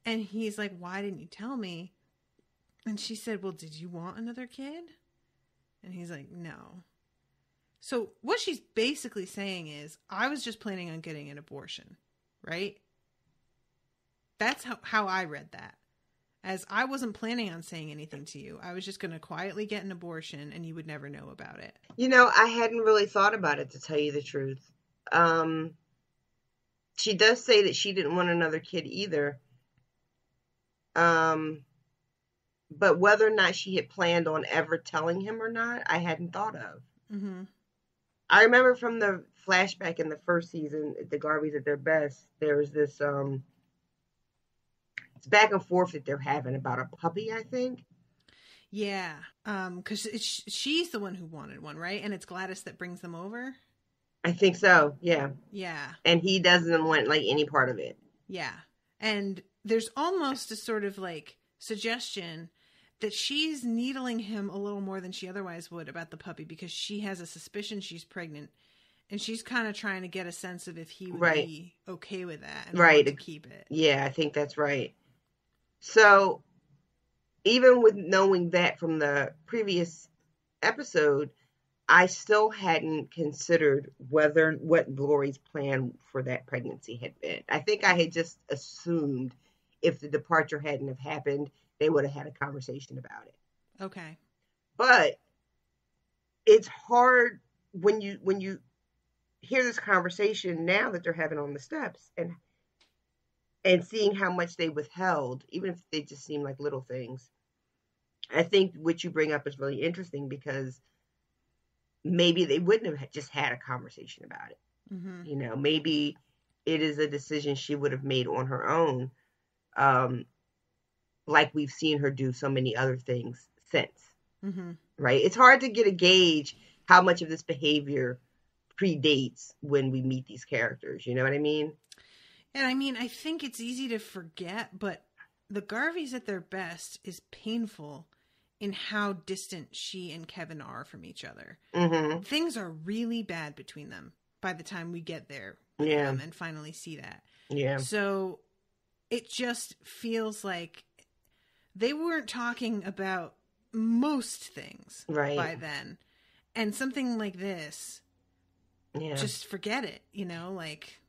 And he's like, why didn't you tell me? And she said, well, did you want another kid? And he's like, no. So what she's basically saying is, I was just planning on getting an abortion, right? That's how I read that. As I wasn't planning on saying anything to you. I was just going to quietly get an abortion and you would never know about it. You know, I hadn't really thought about it, to tell you the truth. She does say that she didn't want another kid either. But whether or not she had planned on ever telling him or not, I hadn't thought of. Mm-hmm. I remember from the flashback in the first season, the Garveys at their best, there was this, it's back and forth that they're having about a puppy, I think. Yeah. Because she's the one who wanted one, right? And it's Gladys that brings them over? I think so, yeah. Yeah. And he doesn't want, like, any part of it. Yeah. And there's almost a sort of, like, suggestion that she's needling him a little more than she otherwise would about the puppy because she has a suspicion she's pregnant. And she's kind of trying to get a sense of if he would be okay with that and want to keep it. Yeah, I think that's right. So, even with knowing that from the previous episode, I still hadn't considered what Lori's plan for that pregnancy had been. I think I had just assumed if the departure hadn't have happened, they would have had a conversation about it. Okay. But it's hard when you hear this conversation now that they're having on the steps and seeing how much they withheld, even if they just seem like little things. I think what you bring up is really interesting because maybe they wouldn't have just had a conversation about it. Mm-hmm. Maybe it is a decision she would have made on her own, like we've seen her do so many other things since. Mm-hmm. Right? It's hard to get a gauge how much of this behavior predates when we meet these characters. You know what I mean? And I mean, I think it's easy to forget, but the Garveys at their best is painful in how distant she and Kevin are from each other. Mm-hmm. Things are really bad between them by the time we get there with them and finally see that. Yeah. So it just feels like they weren't talking about most things by then. And something like this, just forget it, like...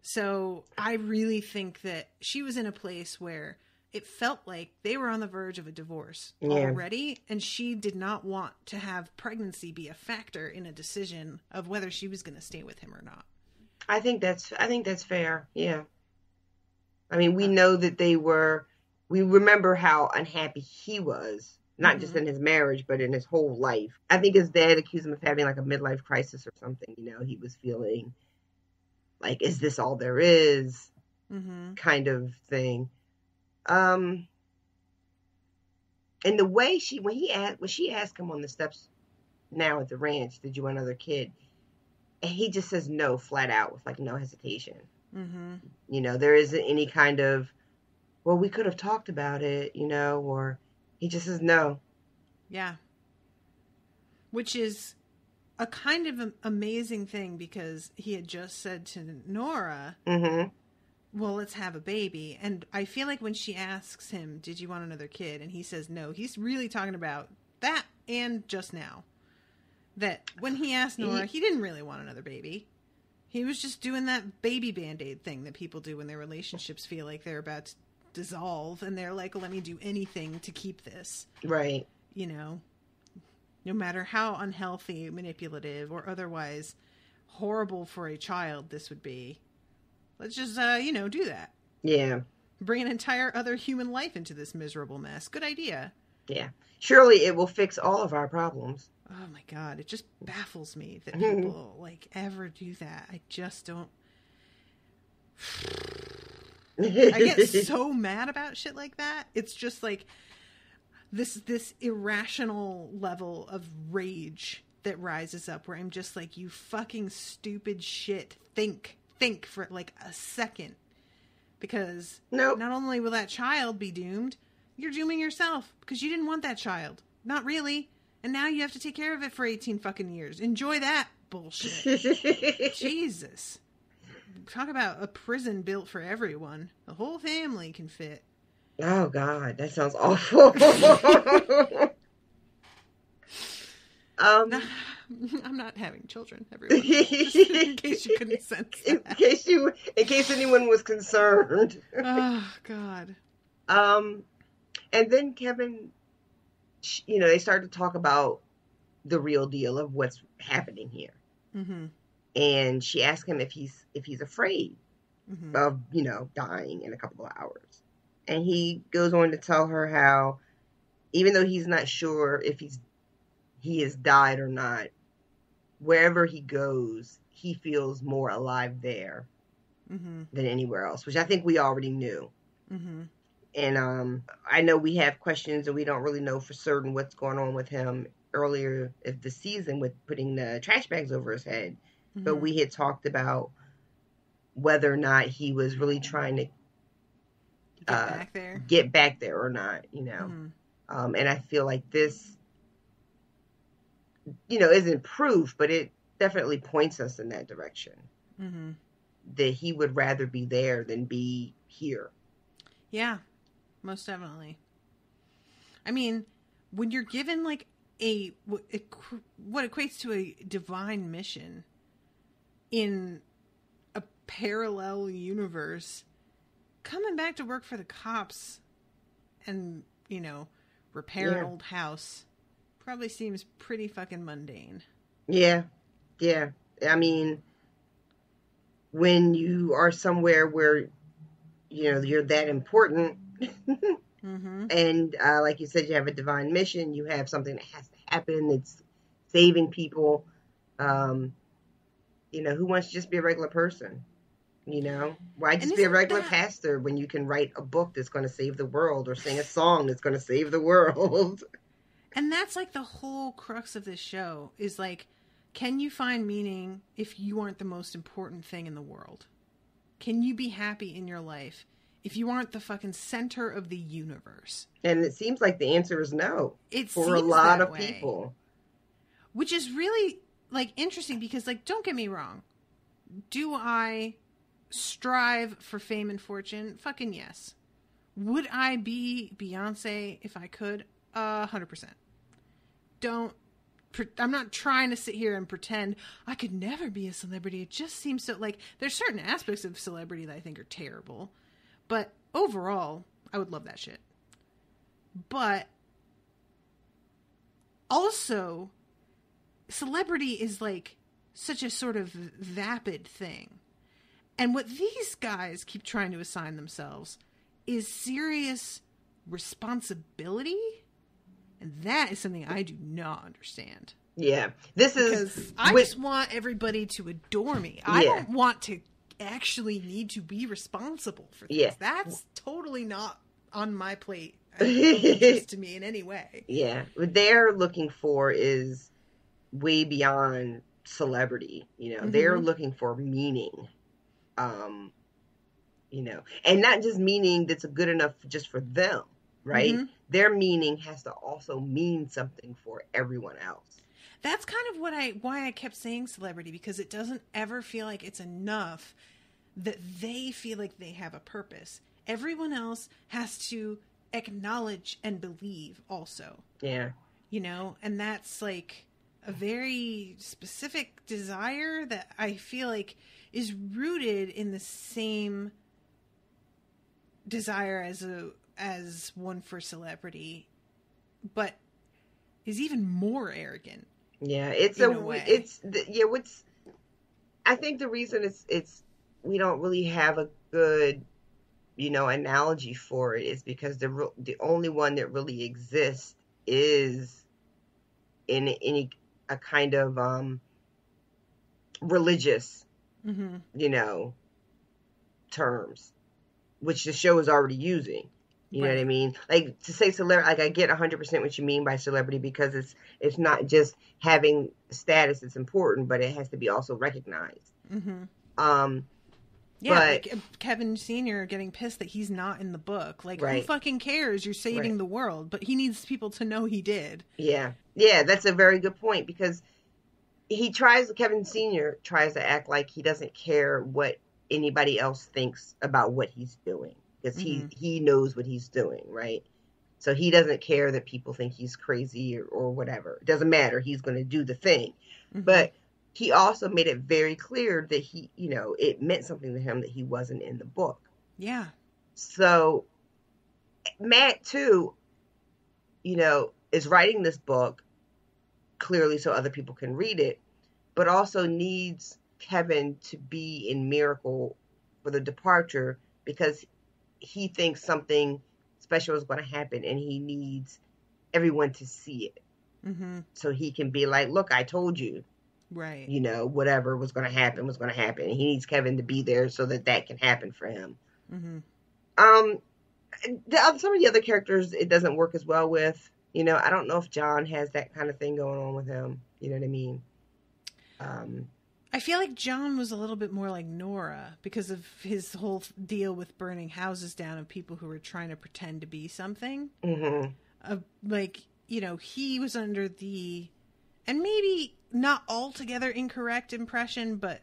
So I really think that she was in a place where it felt like they were on the verge of a divorce already, and she did not want to have pregnancy be a factor in a decision of whether she was going to stay with him or not. I think that's fair. Yeah. I mean, we know that we remember how unhappy he was, not just in his marriage, but in his whole life. I think his dad accused him of having like a midlife crisis or something. He was feeling like, is this all there is? Kind of thing. And the way when she asked him on the steps now at the ranch, did you want another kid? And he just says no, flat out, with like no hesitation. There isn't any kind of, well, we could have talked about it, or he just says no. Yeah. Which is a kind of amazing thing, because he had just said to Nora, well, let's have a baby. And I feel like when she asks him, did you want another kid? And he says no, he's really talking about that and just now. That when he asked Nora, he didn't really want another baby. He was just doing that baby Band-Aid thing that people do when their relationships feel like they're about to dissolve. And they're like, well, let me do anything to keep this. Right. No matter how unhealthy, manipulative, or otherwise horrible for a child this would be, let's just, do that. Yeah. Bring an entire other human life into this miserable mess. Good idea. Yeah. Surely it will fix all of our problems. Oh my God. It just baffles me that people, ever do that. I just don't... I get so mad about shit like that. It's just like... This irrational level of rage that rises up, where I'm just like, you fucking stupid shit. Think for like a second, because not only will that child be doomed, you're dooming yourself, because you didn't want that child. Not really. And now you have to take care of it for 18 fucking years. Enjoy that bullshit. Jesus. Talk about a prison built for everyone. The whole family can fit. Oh, God, that sounds awful. I'm not having children, everyone. Just in case you couldn't sense that. In case anyone was concerned. Oh, God. And then Kevin, they started to talk about the real deal of what's happening here. And she asked him if he's afraid of, dying in a couple of hours. And he goes on to tell her how, even though he's not sure if he has died or not, wherever he goes, he feels more alive there than anywhere else, which I think we already knew. And I know we have questions and we don't really know for certain what's going on with him earlier this season with putting the trash bags over his head. But we had talked about whether or not he was really trying to get back there or not, and I feel like this, isn't proof, but it definitely points us in that direction. That he would rather be there than be here. Yeah, most definitely. I mean, when you're given like what equates to a divine mission in a parallel universe, coming back to work for the cops and, repair an old house probably seems pretty fucking mundane. Yeah. Yeah. I mean, when you are somewhere where, you're that important, Mm-hmm. And like you said, you have a divine mission. You have something that has to happen. It's saving people. Who wants to just be a regular person? Why And just be a isn't regular that pastor when you can write a book that's going to save the world or sing a song that's going to save the world? and that's like the whole crux of this show is like, can you find meaning if you aren't the most important thing in the world? Can you be happy in your life if you aren't the fucking center of the universe? And it seems like the answer is no. It for seems a lot that of way. people. Which is really, like, interesting because, like, don't get me wrong. Do I strive for fame and fortune? Fucking yes. Would I be Beyonce if I could? 100%. I'm not trying to sit here and pretend I could never be a celebrity. It just seems so, like, there's certain aspects of celebrity that I think are terrible. But overall, I would love that shit. But also, celebrity is like such a sort of vapid thing. And what these guys keep trying to assign themselves is serious responsibility. And that is something I do not understand. Yeah. Because I just want everybody to adore me. I don't want to actually need to be responsible for things. Yeah. That's totally not on my plate of interest to me in any way. Yeah. What they're looking for is way beyond celebrity. Mm-hmm. They're looking for meaning. And not just meaning that's good enough just for them, right? Mm-hmm. Their meaning has to also mean something for everyone else. That's kind of why I kept saying celebrity, because it doesn't ever feel like it's enough that they feel like they have a purpose. Everyone else has to acknowledge and believe also. Yeah. And that's like a very specific desire that I feel like is rooted in the same desire as one for celebrity, but is even more arrogant. Yeah, I think the reason it's we don't really have a good analogy for it is because the only one that really exists is in a kind of religious terms, which the show is already using. You know what I mean? Like, to say celebrity, like, I get 100% what you mean by celebrity, because it's not just having status that's important, but it has to be also recognized. Mm-hmm. Yeah, but, like Kevin Sr. getting pissed that he's not in the book. Like, who fucking cares? You're saving the world, but he needs people to know he did. Yeah. Yeah, that's a very good point, because Kevin Sr. tries to act like he doesn't care what anybody else thinks about what he's doing. Because he knows what he's doing, right? So he doesn't care that people think he's crazy or whatever. It doesn't matter. He's going to do the thing. Mm-hmm. But he also made it very clear that it meant something to him that he wasn't in the book. Yeah. So Matt, too, is writing this book clearly so other people can read it, but also needs Kevin to be in Miracle for the departure, because he thinks something special is going to happen, and he needs everyone to see it. Mm-hmm. So he can be like, look, I told you. Right. Whatever was going to happen was going to happen. And he needs Kevin to be there so that can happen for him. Mm-hmm. Some of the other characters, it doesn't work as well with. I don't know if John has that kind of thing going on with him. You know what I mean? I feel like John was a little bit more like Nora because of his whole deal with burning houses down of people who were trying to pretend to be something. Mm-hmm. He was under the, and maybe not altogether incorrect impression, but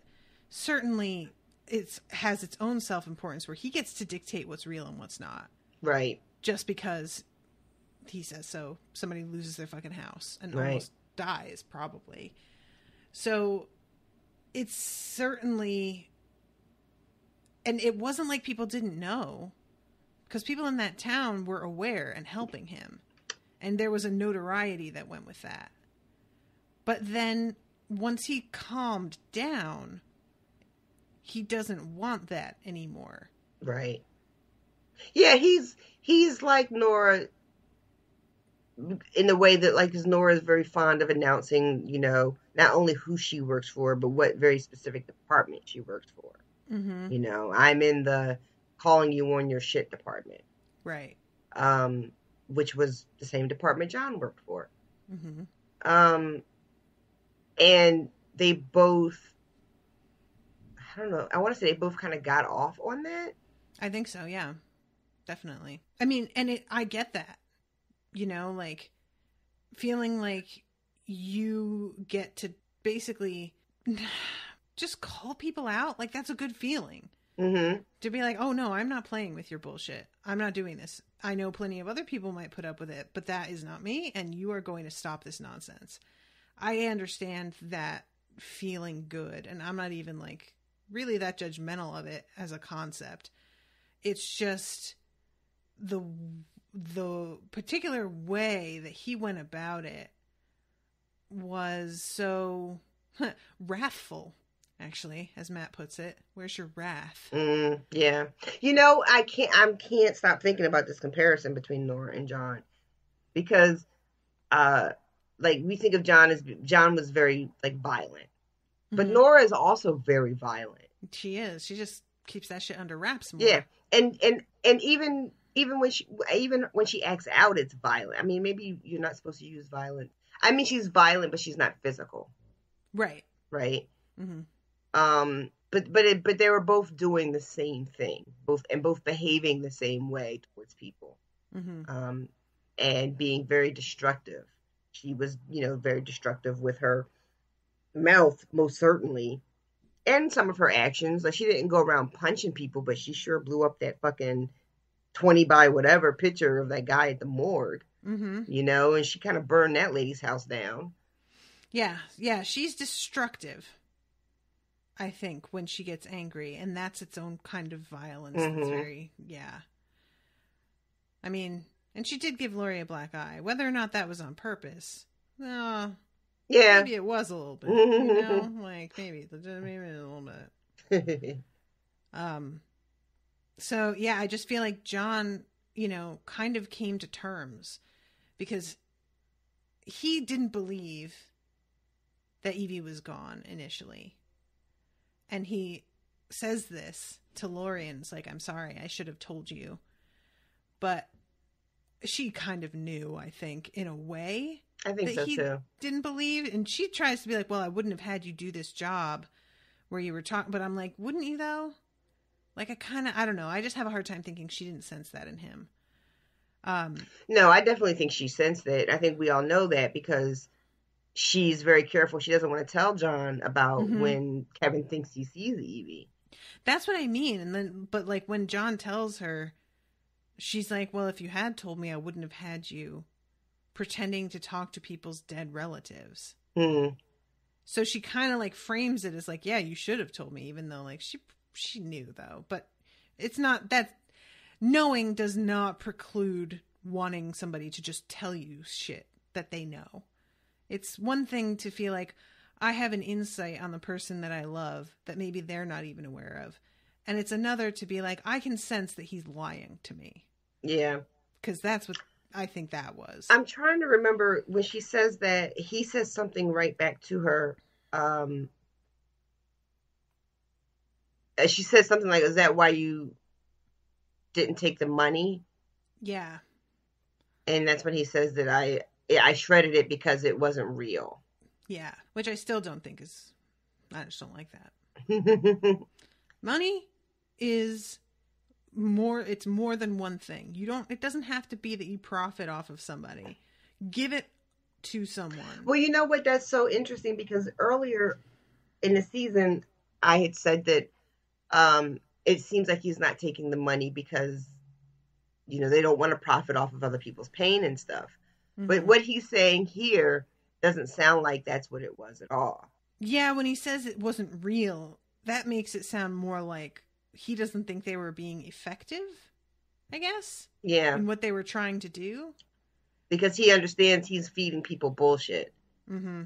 certainly it has its own self-importance where he gets to dictate what's real and what's not. Right. Just because he says so. Somebody loses their fucking house and almost dies, probably. So it's certainly, and it wasn't like people didn't know, because people in that town were aware and helping him. And there was a notoriety that went with that. But then once he calmed down, he doesn't want that anymore. Right. Yeah, he's like Nora in the way that, like, 'cause Nora is very fond of announcing, not only who she works for, but what very specific department she works for. Mm-hmm. I'm in the calling you on your shit department. Right. Which was the same department John worked for. Mm-hmm. And they both, I don't know, I want to say they both kind of got off on that. I think so, yeah. Definitely. I mean, and I get that. Like, feeling like you get to basically just call people out. Like, that's a good feeling. Mm-hmm. To be like, oh no, I'm not playing with your bullshit. I'm not doing this. I know plenty of other people might put up with it, but that is not me, and you are going to stop this nonsense. I understand that feeling good, and I'm not even like really that judgmental of it as a concept. It's just the particular way that he went about it was so wrathful, actually, as Matt puts it. Where's your wrath? Yeah. I can't stop thinking about this comparison between Nora and John, because like, we think of John was very, like, violent, but Nora is also very violent. She is. She just keeps that shit under wraps more. Yeah. And even when she acts out, it's violent. I mean, maybe you're not supposed to use violence. I mean, she's violent, but she's not physical. Right. Right. Mm-hmm. But they were both doing the same thing, both behaving the same way towards people. Mm-hmm. And being very destructive. She was, very destructive with her mouth, most certainly, and some of her actions. Like, she didn't go around punching people, but she sure blew up that fucking 20 by whatever picture of that guy at the morgue. Mm-hmm. And she kind of burned that lady's house down. Yeah, she's destructive, I think, when she gets angry, and that's its own kind of violence. Mm-hmm. That's very, I mean, and she did give Laurie a black eye. Whether or not that was on purpose, no. Yeah. Maybe it was a little bit, like maybe a little bit. So yeah, I just feel like John, kind of came to terms, because he didn't believe that Evie was gone initially. And he says this to Laurie, and it's like, I'm sorry, I should have told you. But she kind of knew, I think, in a way. I think so, too. Didn't believe, and she tries to be like, well, I wouldn't have had you do this job where you were talking, but I'm like, wouldn't you though? Like, I don't know. I just have a hard time thinking she didn't sense that in him. No, I definitely think she sensed it. I think we all know that, because she's very careful. She doesn't want to tell John about when Kevin thinks he sees Evie. That's what I mean. And then, but like, when John tells her, she's like, well, if you had told me, I wouldn't have had you pretending to talk to people's dead relatives. So she kind of like frames it as like, yeah, you should have told me, even though like she knew though. But it's not that knowing does not preclude wanting somebody to just tell you shit that they know. It's one thing to feel like I have an insight on the person that I love that maybe they're not even aware of. And it's another to be like, I can sense that he's lying to me. Yeah. Because that's what I think that was. I'm trying to remember when she says that, he says something right back to her. She says something like, is that why you didn't take the money? Yeah. And that's when he says that I shredded it because it wasn't real. Yeah. Which I still don't think is, I just don't like that. Money is it's more than one thing. It doesn't have to be that you profit off of somebody. Give it to someone. Well, you know what? That's so interesting, because earlier in the season, I had said that it seems like he's not taking the money because, they don't want to profit off of other people's pain and stuff. But what he's saying here doesn't sound like that's what it was at all. Yeah, when he says it wasn't real, that makes it sound more like he doesn't think they were being effective, I guess. Yeah. In what they were trying to do. Because he understands he's feeding people bullshit. Mm-hmm.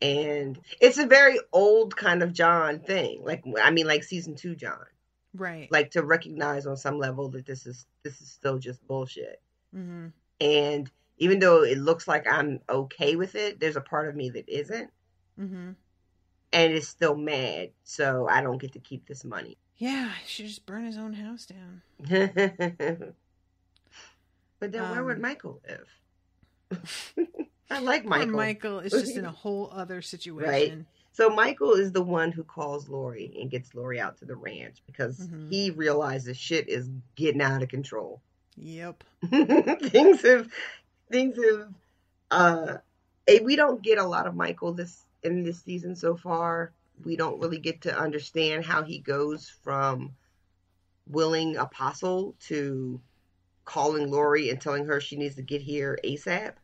And it's a very old kind of John thing. Like season 2 John. Right. Like, to recognize on some level that this is still just bullshit. Mm-hmm. And even though it looks like I'm okay with it, there's a part of me that isn't. Mm-hmm. And is still mad, so I don't get to keep this money. Yeah, he should just burn his own house down. But then where would Michael live? I like Poor Michael. Michael is just in a whole other situation. Right. So Michael is the one who calls Lori and gets Lori out to the ranch because he realizes shit is getting out of control. Yep. things have we don't get a lot of Michael in this season so far. We don't really get to understand how he goes from willing apostle to calling Lori and telling her she needs to get here ASAP.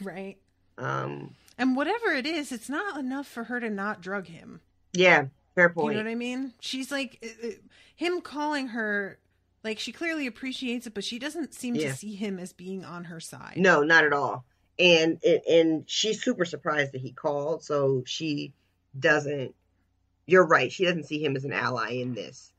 Right. And whatever it is, it's not enough for her to not drug him. Yeah, fair point. You know what I mean? She's like, him calling her, like, she clearly appreciates it, but she doesn't seem to see him as being on her side. No, not at all. And she's super surprised that he called, so she doesn't, you're right, she doesn't see him as an ally in this.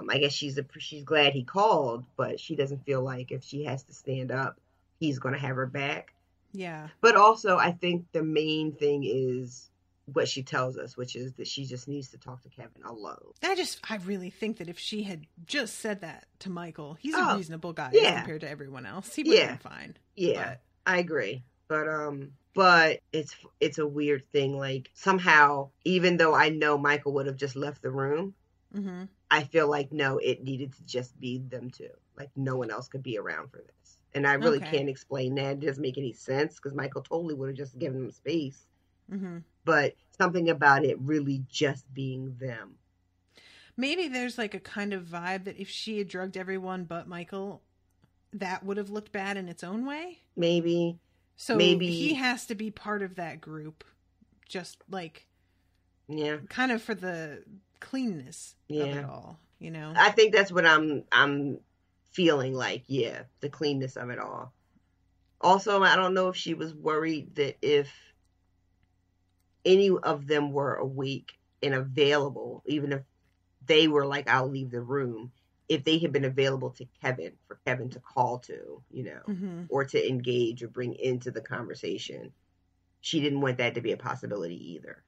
I guess she's glad he called, but she doesn't feel like if she has to stand up, he's going to have her back. Yeah. But also, I think the main thing is what she tells us, which is that she just needs to talk to Kevin alone. I really think that if she had just said that to Michael, he's a reasonable guy compared to everyone else. He would have been fine. Yeah, but I agree. But it's a weird thing. Like, somehow, even though I know Michael would have just left the room, I feel like, no, it needed to just be them two. Like, no one else could be around for this. And I really can't explain that. It doesn't make any sense because Michael totally would have just given them space. But something about it really just being them. Maybe there's like a kind of vibe that if she had drugged everyone but Michael, that would have looked bad in its own way. Maybe. So he has to be part of that group. Just like, kind of for the cleanness of it all, you know? I think that's what I'm feeling like, the cleanness of it all. Also, I don't know if she was worried that if any of them were awake and available, even if they were like, I'll leave the room, if they had been available to Kevin, for Kevin to call to, you know, or to engage or bring into the conversation, she didn't want that to be a possibility either.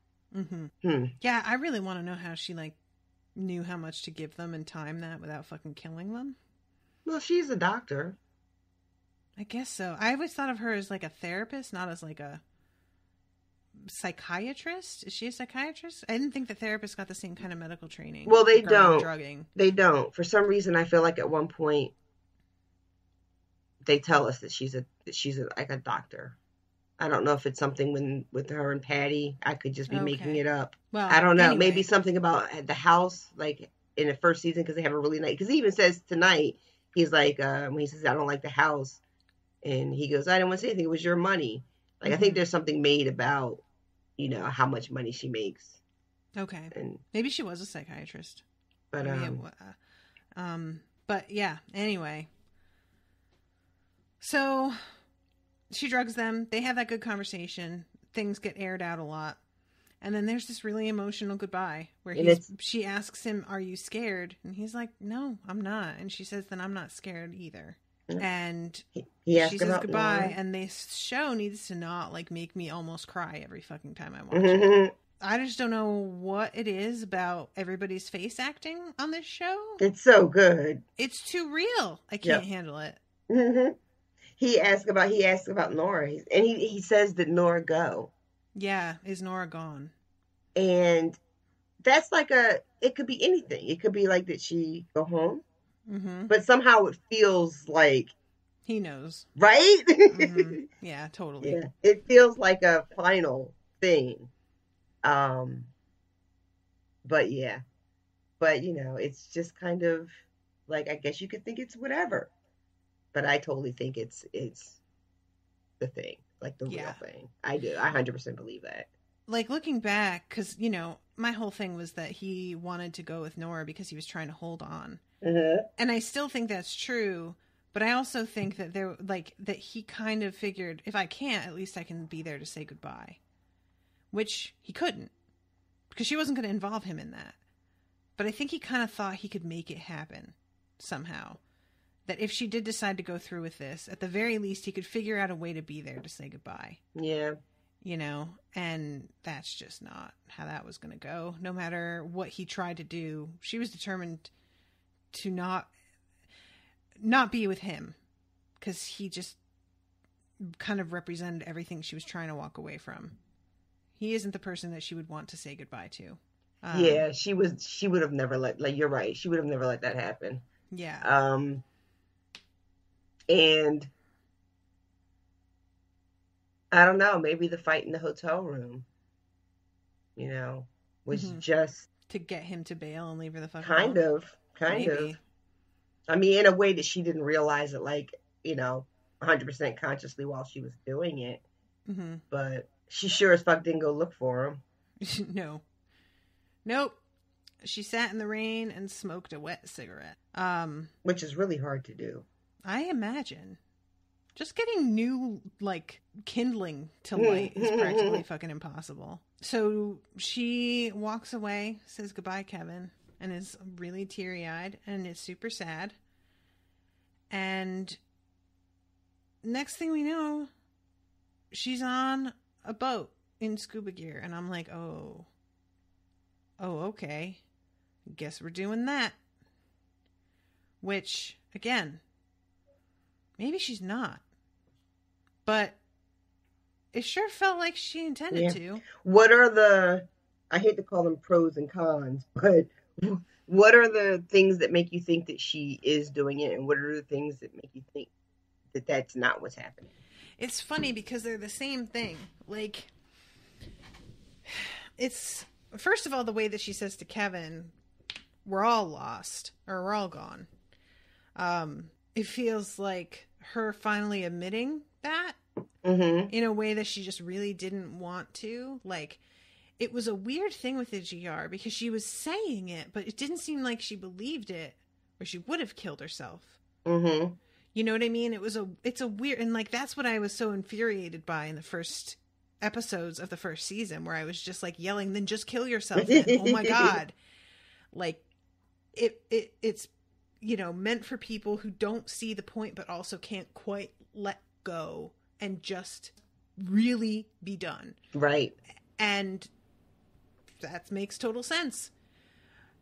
Yeah, I really want to know how she like knew how much to give them and time that without fucking killing them. Well, she's a doctor. I guess so. I always thought of her as like a therapist, not as like a psychiatrist. Is she a psychiatrist? I didn't think the therapists got the same kind of medical training. Well, they don't. Drugging. They don't. For some reason, I feel like at one point they tell us that she's like a doctor. I don't know if it's something with her and Patty. I could just be making it up. Well, I don't know. Anyway. Maybe something about the house, like in the first season, because they have a really nice. Because he even says tonight, he's like, when he says, "I don't like the house," and he goes, "I didn't want to say anything. It was your money." Like I think there's something made about, you know, how much money she makes. Okay. And maybe she was a psychiatrist. But but yeah. Anyway, so she drugs them. They have that good conversation. Things get aired out a lot. And then there's this really emotional goodbye where she asks him, "Are you scared?" And he's like, "No, I'm not." And she says, "Then I'm not scared either." And she says goodbye. Laura. And this show needs to not like make me almost cry every fucking time I watch it. I just don't know what it is about everybody's face acting on this show. It's so good. It's too real. I can't handle it. He asked about Nora, and he says that Nora go. Yeah, is Nora gone? And that's like it could be anything. It could be like that she go home, but somehow it feels like he knows, right? Yeah, totally. Yeah, it feels like a final thing. But you know, it's just kind of like, I guess you could think it's whatever. But I totally think it's the thing, like the real thing. I do. I 100% believe that. Like looking back, because, you know, my whole thing was that he wanted to go with Nora because he was trying to hold on. And I still think that's true. But I also think that that he kind of figured, if I can't, at least I can be there to say goodbye. Which he couldn't. Because she wasn't going to involve him in that. But I think he kind of thought he could make it happen somehow. That if she did decide to go through with this, at the very least, he could figure out a way to be there to say goodbye. Yeah. You know, and that's just not how that was going to go. No matter what he tried to do, she was determined to not be with him, because he just kind of represented everything she was trying to walk away from. He isn't the person that she would want to say goodbye to. Yeah, she would have never like, you're right. She would have never let that happen. Yeah. And I don't know, maybe the fight in the hotel room, you know, was just to get him to bail and leave her the fuck kind alone. of. I mean, in a way that she didn't realize it, like, you know, 100% consciously while she was doing it. Mm-hmm. But she sure as fuck didn't go look for him. No. Nope. She sat in the rain and smoked a wet cigarette. Which is really hard to do. I imagine. Just getting new, like, kindling to light is practically fucking impossible. So she walks away, says goodbye, Kevin, and is really teary-eyed, and is super sad. And next thing we know, she's on a boat in scuba gear, and I'm like, oh, okay. Guess we're doing that. Which, again, maybe she's not. But it sure felt like she intended to. What are the, I hate to call them pros and cons, but what are the things that make you think that she is doing it, and what are the things that make you think that that's not what's happening? It's funny because they're the same thing. Like, it's, first of all, the way that she says to Kevin, we're all lost, or we're all gone. It feels like her finally admitting that in a way that she just really didn't want to. Like, it was a weird thing with the GR because she was saying it, but it didn't seem like she believed it, or she would have killed herself. Mm-hmm. You know what I mean? It's a weird, and like, that's what I was so infuriated by in the first episodes of the first season, where I was just like yelling, then just kill yourself. Then. Oh my God. Like, it's, you know, meant for people who don't see the point, but also can't quite let go and just really be done. Right. And that makes total sense.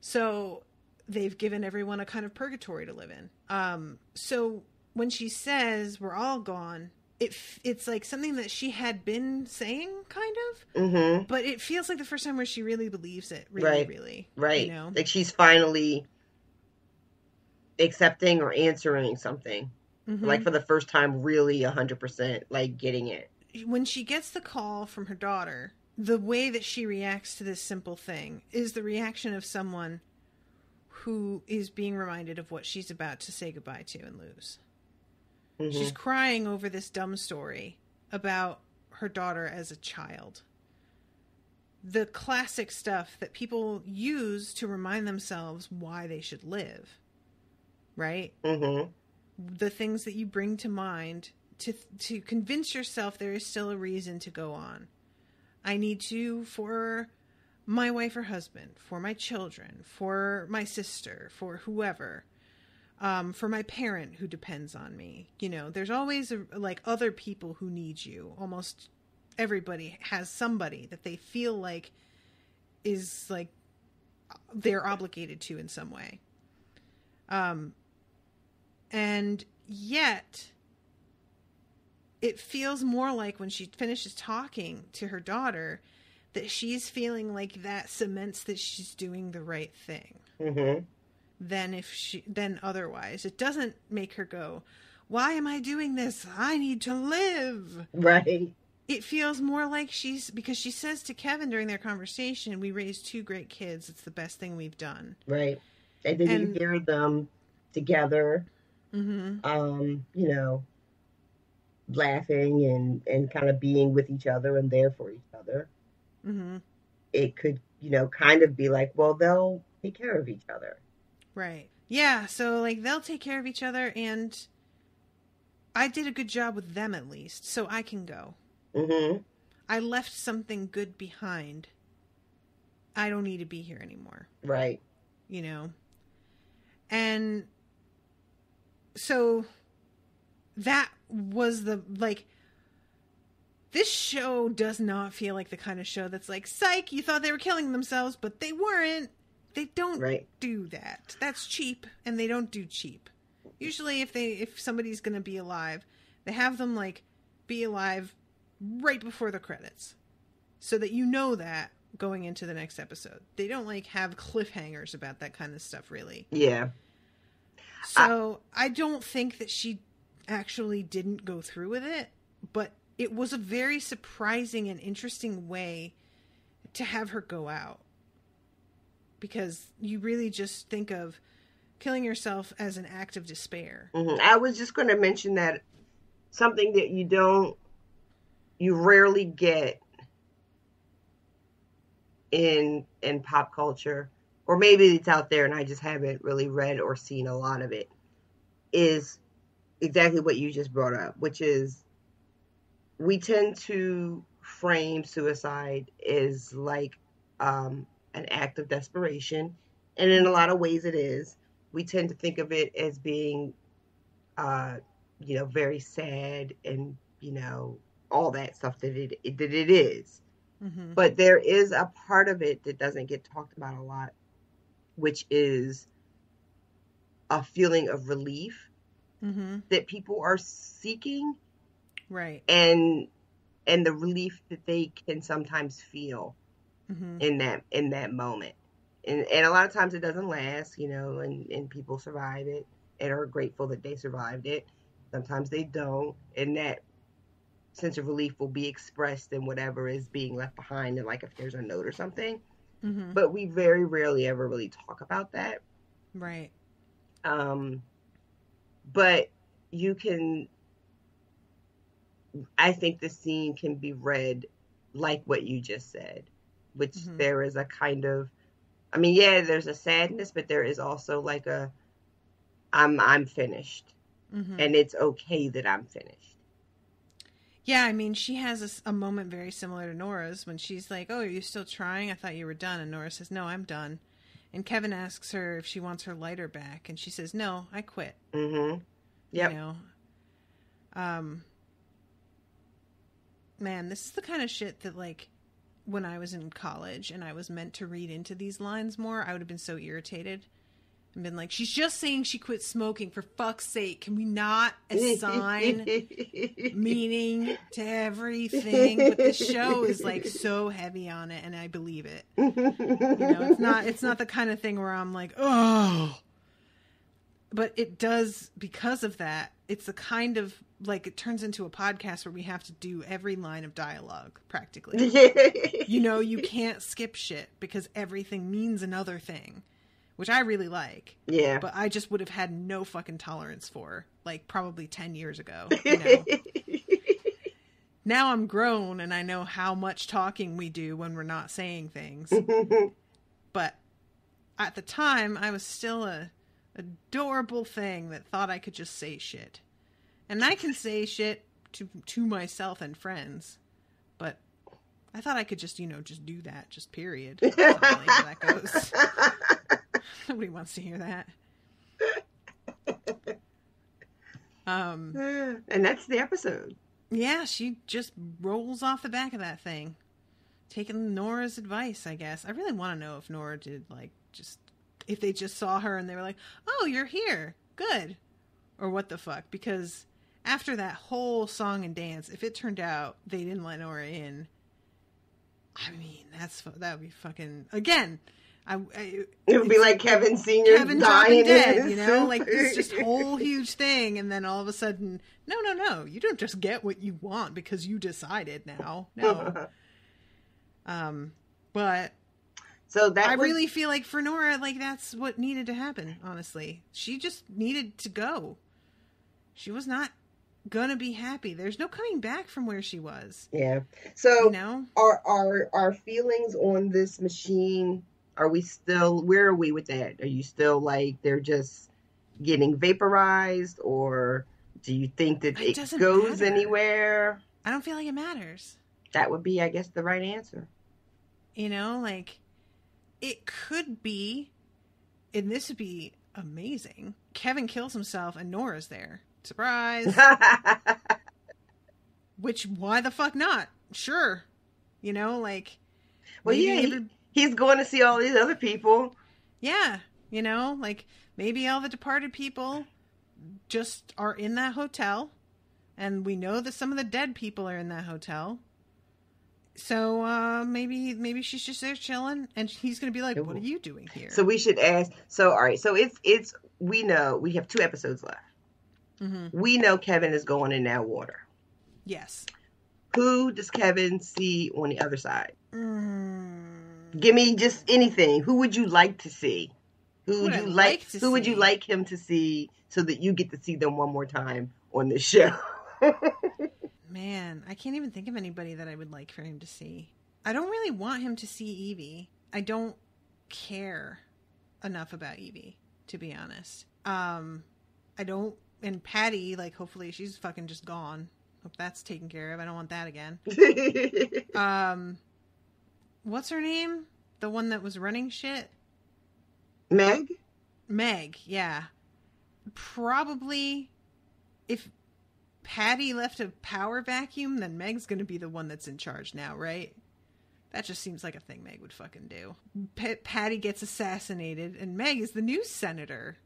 So they've given everyone a kind of purgatory to live in. So when she says we're all gone, it's like something that she had been saying, kind of, but it feels like the first time where she really believes it. Really. Right. You know? Like she's finally accepting or answering something. Like for the first time, really 100%, like getting it. When she gets the call from her daughter, the way that she reacts to this simple thing is the reaction of someone who is being reminded of what she's about to say goodbye to and lose. She's crying over this dumb story about her daughter as a child. The classic stuff that people use to remind themselves why they should live. Right? The things that you bring to mind to convince yourself there is still a reason to go on. I need to for my wife or husband, for my children, for my sister, for whoever, for my parent who depends on me. You know, there's always like other people who need you. Almost everybody has somebody that they feel like is like they're obligated to in some way. And yet it feels more like when she finishes talking to her daughter that she's feeling like that cements that she's doing the right thing than otherwise. It doesn't make her go, why am I doing this? I need to live. Right. It feels more like because she says to Kevin during their conversation, we raised 2 great kids. It's the best thing we've done. Right. And then you hear them together, you know, laughing and kind of being with each other and there for each other. It could, you know, kind of be like, well, they'll take care of each other. Right. Yeah. So like they'll take care of each other, and I did a good job with them at least, so I can go. I left something good behind. I don't need to be here anymore. Right. you know? And so that was the, like, this show does not feel like the kind of show that's like, psych, you thought they were killing themselves, but they weren't. They don't do that. That's cheap, and they don't do cheap. Usually if somebody's going to be alive, they have them, like, be alive right before the credits, so that you know that going into the next episode. They don't, like, have cliffhangers about that kind of stuff, really. Yeah. So I don't think that she actually didn't go through with it, but it was a very surprising and interesting way to have her go out. Because you really just think of killing yourself as an act of despair. Mm-hmm. I was just going to mention that something that you rarely get in pop culture, or maybe it's out there and I just haven't really read or seen a lot of it, is exactly what you just brought up, which is we tend to frame suicide as like an act of desperation, and in a lot of ways it is. We tend to think of it as being very sad and all that stuff that it is. Mm-hmm. But there is a part of it that doesn't get talked about a lot, which is a feeling of relief that people are seeking. Right. And the relief that they can sometimes feel in that moment. And a lot of times it doesn't last, and people survive it and are grateful that they survived it. Sometimes they don't. And that sense of relief will be expressed in whatever is being left behind, and like if there's a note or something. Mm-hmm. But we very rarely ever really talk about that. Right. But I think the scene can be read like what you just said, which there is a kind of, there's a sadness, but there is also like I'm finished, and it's okay that I'm finished. Yeah, she has a moment very similar to Nora's when she's like, "Oh, are you still trying? I thought you were done." And Nora says, "No, I'm done." And Kevin asks her if she wants her lighter back, and she says, "No, I quit." Mm-hmm. Yep. Man, this is the kind of shit that, like, when I was in college and I was meant to read into these lines more, I would have been so irritated and been like, she's just saying she quit smoking, for fuck's sake. Can we not assign meaning to everything? But the show is, like, so heavy on it, and I believe it. It's not the kind of thing where I'm like, oh. But it does, because of that, it's the kind of, like, it turns into a podcast where we have to do every line of dialogue, practically. You can't skip shit because everything means another thing, which I really like. Yeah. But I just would have had no fucking tolerance for, like, probably 10 years ago. Now I'm grown and I know how much talking we do when we're not saying things. But at the time, I was still a adorable thing that thought I could just say shit. And I can say shit to myself and friends, but I thought I could just, just do that, just period. That's not really how that goes. Nobody wants to hear that. And that's the episode. Yeah, she just rolls off the back of that thing. Taking Nora's advice, I guess. I really want to know if Nora did, like, if they just saw her and they were like, "Oh, you're here. Good." Or what the fuck. Because after that whole song and dance, if it turned out they didn't let Nora in, that would be fucking, again, it would be like Kevin Sr. dying dead, like this just whole huge thing. And then all of a sudden, no, you don't just get what you want because you decided now. No. But so that I really feel like for Nora, like, that's what needed to happen, honestly. She just needed to go. She was not gonna be happy. There's no coming back from where she was. Yeah. So our feelings on this machine, where are we with that? Are you still like they're just getting vaporized, or do you think that it goes anywhere? I don't feel like it matters. That would be, I guess, the right answer. Like, it could be and this would be amazing. Kevin kills himself and Nora's there. Surprise. Which, why the fuck not? Sure. You know, like... Well, yeah, he's going to see all these other people. Yeah. You know, like, maybe all the departed people just are in that hotel. And we know that some of the dead people are in that hotel. So, maybe she's just there chilling. And he's going to be like, what are you doing here? So we should ask... So, all right. So it's... We know... We have 2 episodes left. Mm-hmm. We know Kevin is going in that water. Yes. Who does Kevin see on the other side? Give me just anything. Who would you like to see? Who would you like him to see so that you get to see them one more time on this show? Man, I can't even think of anybody that I would like for him to see. I don't really want him to see Evie. I don't care enough about Evie, to be honest. I don't... And Patty, like, hopefully she's fucking just gone. Hope that's taken care of. I don't want that again. What's her name? The one that was running shit? Meg, yeah. Probably, if Patty left a power vacuum, then Meg's gonna be the one that's in charge now, right? That just seems like a thing Meg would fucking do. Patty gets assassinated, and Meg is the new senator.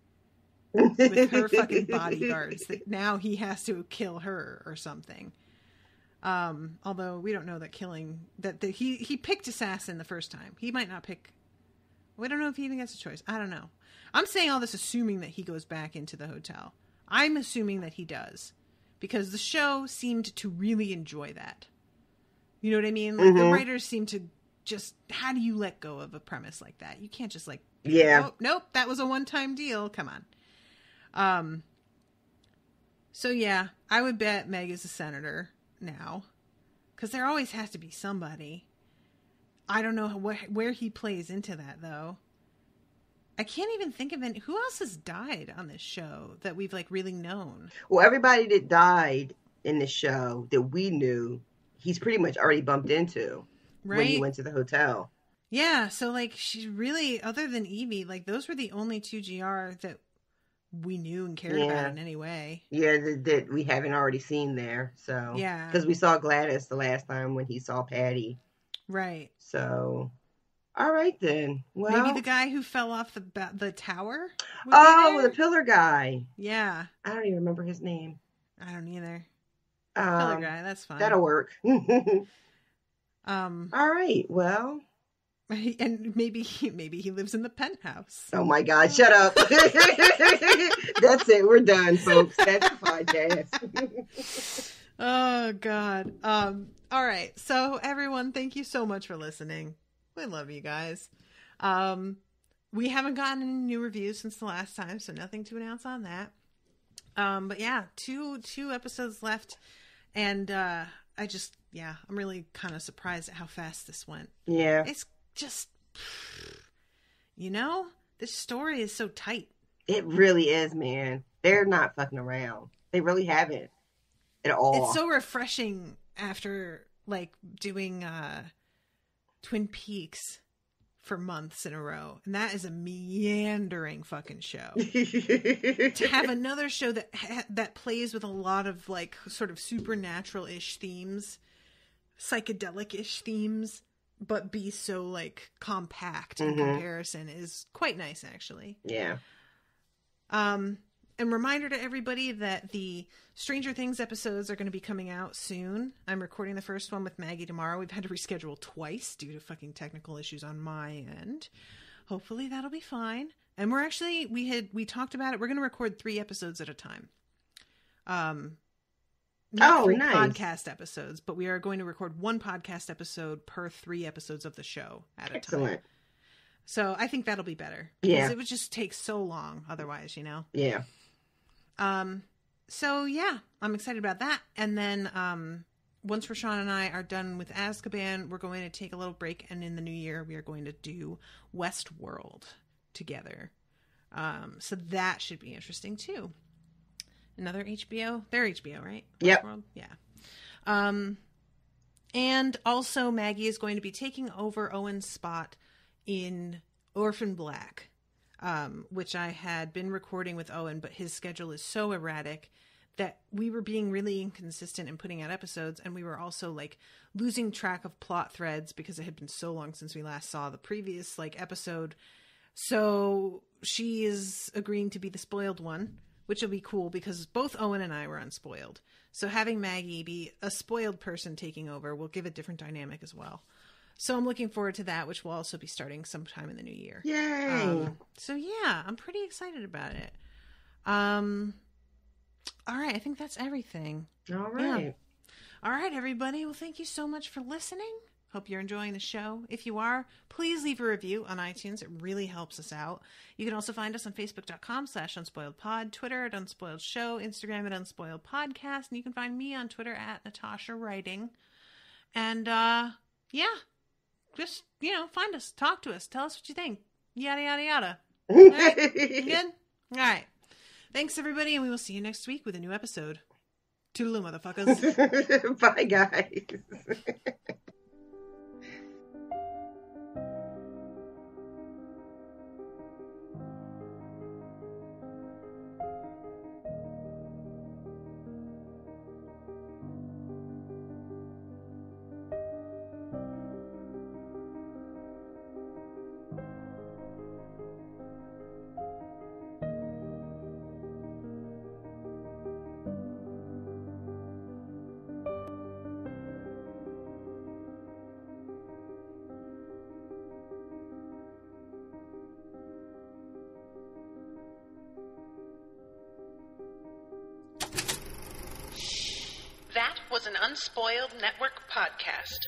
With her fucking bodyguards, that now he has to kill her or something. Although we don't know that he picked assassin the first time. He might not pick. We don't know if he even gets a choice. I don't know. I'm saying all this assuming that he goes back into the hotel. I'm assuming that he does, because the show seemed to really enjoy that. You know what I mean? Like, the writers seem to just, how do you let go of a premise like that? You can't just like, yeah, nope, that was a one-time deal. Come on. So yeah, I would bet Meg is a senator now, because there always has to be somebody. I don't know where he plays into that, though. I can't even think of any. Who else has died on this show that we've like really known? Well, everybody that died in the show that we knew, he's pretty much already bumped into when he went to the hotel. Yeah, so like she's really, other than Evie, like those were the only 2 GR that we knew and cared about in any way. Yeah, that we haven't already seen there. So yeah, because we saw Gladys the last time when he saw Patty. Right. So, all right then. Well, maybe the guy who fell off the tower. Oh, the pillar guy. Yeah. I don't even remember his name. I don't either. Pillar guy. That's fine. That'll work. All right. Well. And maybe he lives in the penthouse. Oh my God! Shut up. That's it. We're done, folks. That's the podcast. Oh God. All right. So everyone, thank you so much for listening. We love you guys. We haven't gotten any new reviews since the last time, so nothing to announce on that. But yeah, two episodes left, and I'm really kind of surprised at how fast this went. Yeah. It's just, this story is so tight. It really is, man. They're not fucking around. They really haven't at all. It's so refreshing after like doing Twin Peaks for months in a row, and that is a meandering fucking show. To have another show that plays with a lot of like sort of supernatural-ish themes, psychedelic-ish themes, but be so like compact in comparison is quite nice, actually. Yeah. And reminder to everybody that the Stranger Things episodes are going to be coming out soon. I'm recording the first one with Maggie tomorrow. We've had to reschedule twice due to fucking technical issues on my end. Hopefully that'll be fine. And we're actually, we talked about it. We're going to record 3 episodes at a time. Not 3 nice. podcast episodes, but we are going to record 1 podcast episode per 3 episodes of the show at a time. So I think that'll be better. Because it would just take so long otherwise, Yeah. So yeah, I'm excited about that. And then once Rashawn and I are done with Azkaban, we're going to take a little break, and in the new year we are going to do Westworld together. So that should be interesting too. Another HBO? They're HBO, right? Yep. Westworld? Yeah. And also Maggie is going to be taking over Owen's spot in Orphan Black. which I had been recording with Owen, but his schedule is so erratic that we were being really inconsistent in putting out episodes, and we were also like losing track of plot threads because it had been so long since we last saw the previous like episode. So she is agreeing to be the spoiled one, which will be cool because both Owen and I were unspoiled. So having Maggie be a spoiled person taking over will give a different dynamic as well. So I'm looking forward to that, which will also be starting sometime in the new year. Yay! So yeah, I'm pretty excited about it. All right, I think that's everything. All right. Yeah. All right, everybody. Well, thank you so much for listening. Hope you're enjoying the show. If you are, please leave a review on iTunes. It really helps us out. You can also find us on Facebook.com/UnspoiledPod, Twitter at UnspoiledShow, Instagram at UnspoiledPodcast, and you can find me on Twitter at Natasha Writing. And, yeah, just, find us, talk to us, tell us what you think. Yada, yada, yada. All right? You good? All right. Thanks, everybody, and we will see you next week with a new episode. Toodaloo, motherfuckers. Bye, guys. That was an Unspoiled Network podcast.